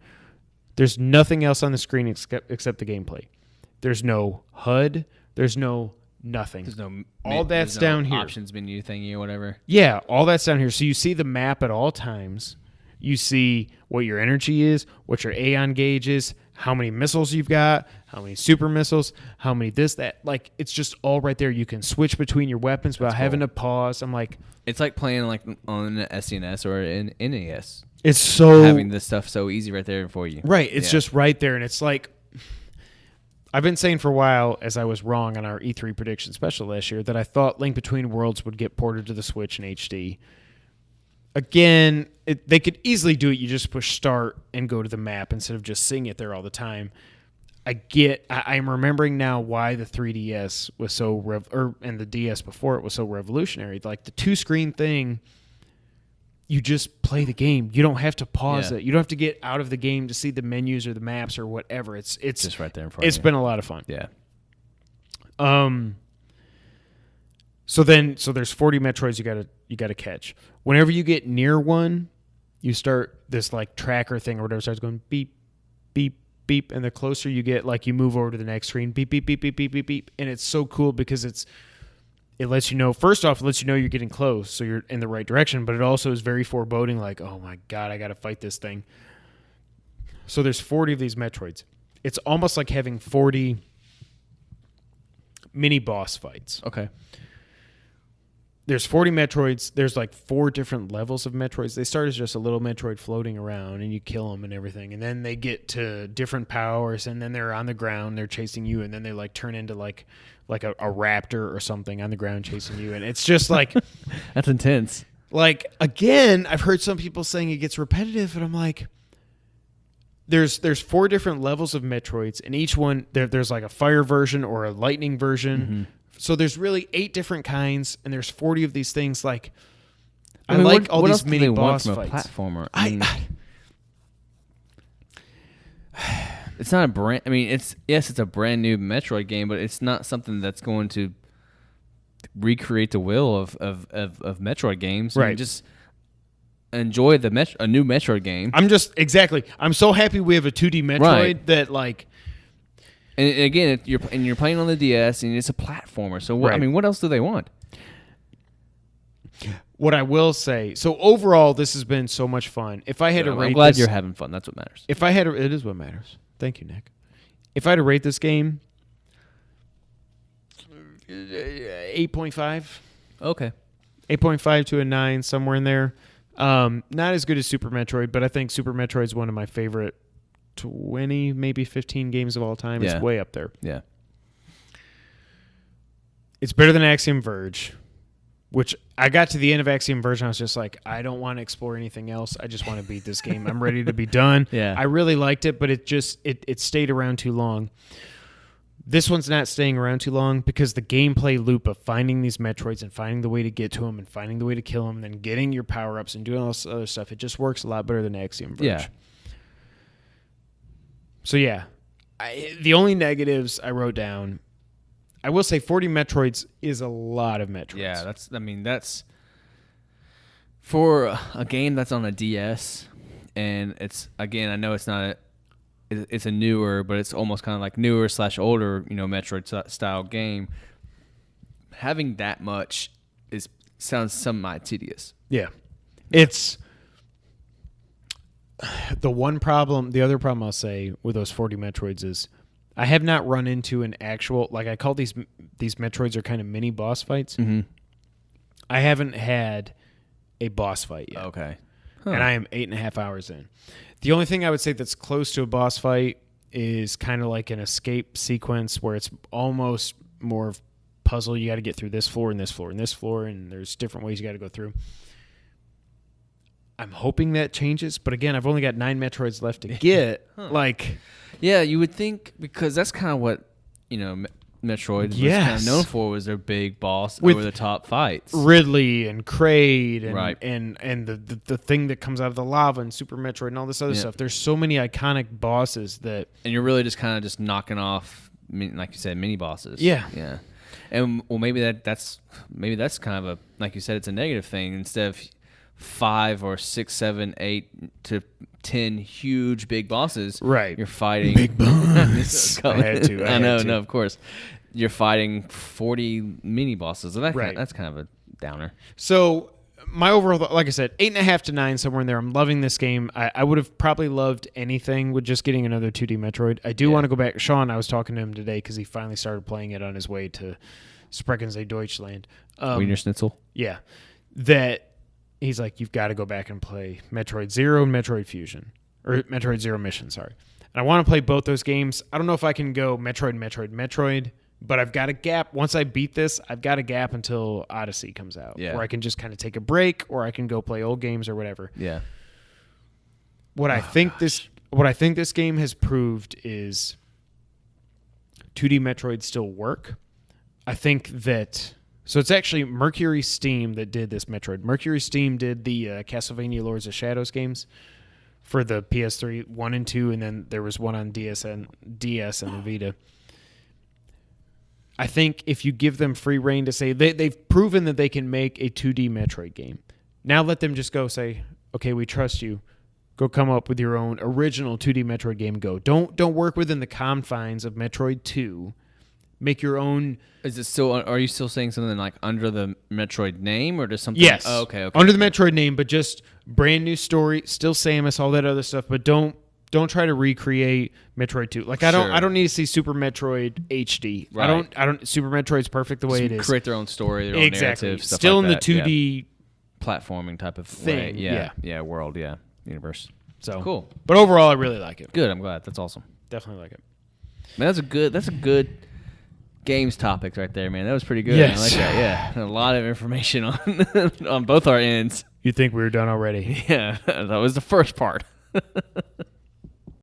[SPEAKER 2] there's nothing else on the screen except the gameplay. There's no HUD. There's no nothing.
[SPEAKER 3] There's no
[SPEAKER 2] all that's down here.
[SPEAKER 3] Options menu thingy or whatever.
[SPEAKER 2] Yeah, all that's down here. So you see the map at all times. You see what your energy is, what your Aeon gauge is, how many missiles you've got, how many super missiles, how many this, that. Like, it's just all right there. You can switch between your weapons without having to pause. I'm like...
[SPEAKER 3] It's like playing like on an SNES or an NES.
[SPEAKER 2] It's so...
[SPEAKER 3] Having this stuff so easy right there for you.
[SPEAKER 2] Right. It's just right there. And it's like... I've been saying for a while, as I was wrong on our E3 prediction special last year, that I thought Link Between Worlds would get ported to the Switch in HD. Again, they could easily do it. You just push start and go to the map instead of just seeing it there all the time. I'm remembering now why the 3DS was so, and the DS before it was so revolutionary. Like the two screen thing, you just play the game. You don't have to pause it. You don't have to get out of the game to see the menus or the maps or whatever. It's
[SPEAKER 3] just right there in front of you.
[SPEAKER 2] It's been a lot of fun.
[SPEAKER 3] Yeah.
[SPEAKER 2] So there's 40 Metroids you gotta catch. Whenever you get near one, you start this like tracker thing or whatever starts going beep, beep, beep, and the closer you get, like you move over to the next screen, beep, beep, beep, beep, beep, beep, beep, and it's so cool because it lets you know. First off, it lets you know you're getting close, so you're in the right direction. But it also is very foreboding, like, oh my god, I gotta fight this thing. So there's 40 of these Metroids. It's almost like having 40 mini boss fights.
[SPEAKER 3] Okay.
[SPEAKER 2] There's 40 Metroids. There's like 4 different levels of Metroids. They start as just a little Metroid floating around, and you kill them and everything. And then they get to different powers, and then they're on the ground. They're chasing you, and then they like turn into like a raptor or something on the ground chasing you. And it's just like...
[SPEAKER 3] That's intense.
[SPEAKER 2] Like, again, I've heard some people saying it gets repetitive, and I'm like... There's 4 different levels of Metroids, and each one, there's like a fire version or a lightning version.
[SPEAKER 3] Mm-hmm.
[SPEAKER 2] So there's really 8 different kinds, and there's 40 of these things. Like, I like all these mini boss fights.
[SPEAKER 3] A platformer. I mean, it's not a brand. I mean, it's a brand new Metroid game, but it's not something that's going to recreate the will of Metroid games.
[SPEAKER 2] Right.
[SPEAKER 3] I mean, just enjoy a new Metroid game.
[SPEAKER 2] I'm so happy we have a 2D Metroid that like.
[SPEAKER 3] And again, you're playing on the DS, and it's a platformer. So I mean, what else do they want?
[SPEAKER 2] What I will say, so overall, this has been so much fun. If I had to rate,
[SPEAKER 3] I'm glad you're having fun. That's what matters.
[SPEAKER 2] It is what matters. Thank you, Nick. If I had to rate this game, 8.5.
[SPEAKER 3] Okay.
[SPEAKER 2] 8.5 to a 9, somewhere in there. Not as good as Super Metroid, but I think Super Metroid is one of my favorite 20, maybe 15 games of all time.
[SPEAKER 3] Yeah.
[SPEAKER 2] It's way up there.
[SPEAKER 3] Yeah.
[SPEAKER 2] It's better than Axiom Verge, which I got to the end of Axiom Verge and I was just like, I don't want to explore anything else. I just want to beat this game. I'm ready to be done.
[SPEAKER 3] Yeah.
[SPEAKER 2] I really liked it, but it stayed around too long. This one's not staying around too long because the gameplay loop of finding these Metroids and finding the way to get to them and finding the way to kill them and then getting your power-ups and doing all this other stuff, it just works a lot better than Axiom Verge.
[SPEAKER 3] Yeah.
[SPEAKER 2] So, yeah. The only negatives I wrote down, I will say 40 Metroids is a lot of Metroids.
[SPEAKER 3] Yeah, that's for a game that's on a DS, and it's, again, I know it's not it's a newer, but it's almost kind of like newer / older, Metroid style game. Having that much sounds somewhat tedious.
[SPEAKER 2] Yeah. It's the other problem I'll say with those 40 Metroids is I have not run into an actual, like I call these Metroids are kind of mini boss fights.
[SPEAKER 3] Mm-hmm.
[SPEAKER 2] I haven't had a boss fight yet.
[SPEAKER 3] Okay.
[SPEAKER 2] And I am 8.5 hours in. The only thing I would say that's close to a boss fight is kind of like an escape sequence where it's almost more of puzzle. You got to get through this floor and this floor and this floor, and there's different ways you got to go through. I'm hoping that changes, but again, I've only got 9 Metroids left to get.
[SPEAKER 3] Yeah, you would think, because that's kind of what Metroid was kind of known for, was their big boss
[SPEAKER 2] with
[SPEAKER 3] over the top fights.
[SPEAKER 2] Ridley and Kraid and
[SPEAKER 3] Right.
[SPEAKER 2] and the thing that comes out of the lava and Super Metroid and all this other stuff. There's so many iconic bosses that,
[SPEAKER 3] and you're really just kind of just knocking off, like you said, mini bosses.
[SPEAKER 2] Yeah.
[SPEAKER 3] And well, maybe that's kind of a, like you said, it's a negative thing. Instead of 5 or 6, 7, 8 to 10 huge big bosses,
[SPEAKER 2] right?
[SPEAKER 3] You're fighting
[SPEAKER 2] big boss. I had to.
[SPEAKER 3] I know, of course. You're fighting 40 mini bosses.
[SPEAKER 2] Right.
[SPEAKER 3] That's kind of a downer.
[SPEAKER 2] So my overall, like I said, 8.5 to 9, somewhere in there. I'm loving this game. I would have probably loved anything with just getting another 2D Metroid. I do want to go back. Sean, I was talking to him today because he finally started playing it on his way to Sprechen Deutschland.
[SPEAKER 3] Wiener Schnitzel?
[SPEAKER 2] Yeah. That he's like, you've got to go back and play Metroid Zero and Metroid Fusion. Or Metroid Zero Mission, sorry. And I want to play both those games. I don't know if I can go Metroid, but I've got a gap. Once I beat this, I've got a gap until Odyssey comes out.
[SPEAKER 3] Yeah.
[SPEAKER 2] Where I can just kind of take a break, or I can go play old games or whatever.
[SPEAKER 3] Yeah.
[SPEAKER 2] What I think this game has proved is 2D Metroid still work. I think that, so it's actually Mercury Steam that did this Metroid. Mercury Steam did the Castlevania Lords of Shadows games for the PS3 1 and 2, and then there was one on DS and the Vita. I think if you give them free reign to say, they've proven that they can make a 2D Metroid game. Now let them just go say, okay, we trust you. Go come up with your own original 2D Metroid game. Go. Don't work within the confines of Metroid 2. Make your own.
[SPEAKER 3] Is it still? Are you still saying something like under the Metroid name, or just something?
[SPEAKER 2] Yes.
[SPEAKER 3] Oh, okay.
[SPEAKER 2] Under the Metroid name, but just brand new story. Still Samus, all that other stuff, but don't try to recreate Metroid 2. Like I don't need to see Super Metroid HD.
[SPEAKER 3] Right.
[SPEAKER 2] I don't. Super Metroid's perfect the way it is.
[SPEAKER 3] Create their own story, their own narrative, stuff
[SPEAKER 2] Still
[SPEAKER 3] like
[SPEAKER 2] in
[SPEAKER 3] that.
[SPEAKER 2] the 2D
[SPEAKER 3] platforming type of
[SPEAKER 2] thing.
[SPEAKER 3] way. Yeah, world. Yeah, universe.
[SPEAKER 2] So
[SPEAKER 3] cool.
[SPEAKER 2] But overall, I really like it.
[SPEAKER 3] Good. I'm glad. That's awesome.
[SPEAKER 2] Definitely like it.
[SPEAKER 3] Man, that's a good games topics right there, man. That was pretty good.
[SPEAKER 2] Yes.
[SPEAKER 3] I like that. Yeah, a lot of information on on both our ends.
[SPEAKER 2] You think we were done already?
[SPEAKER 3] Yeah, that was the first part.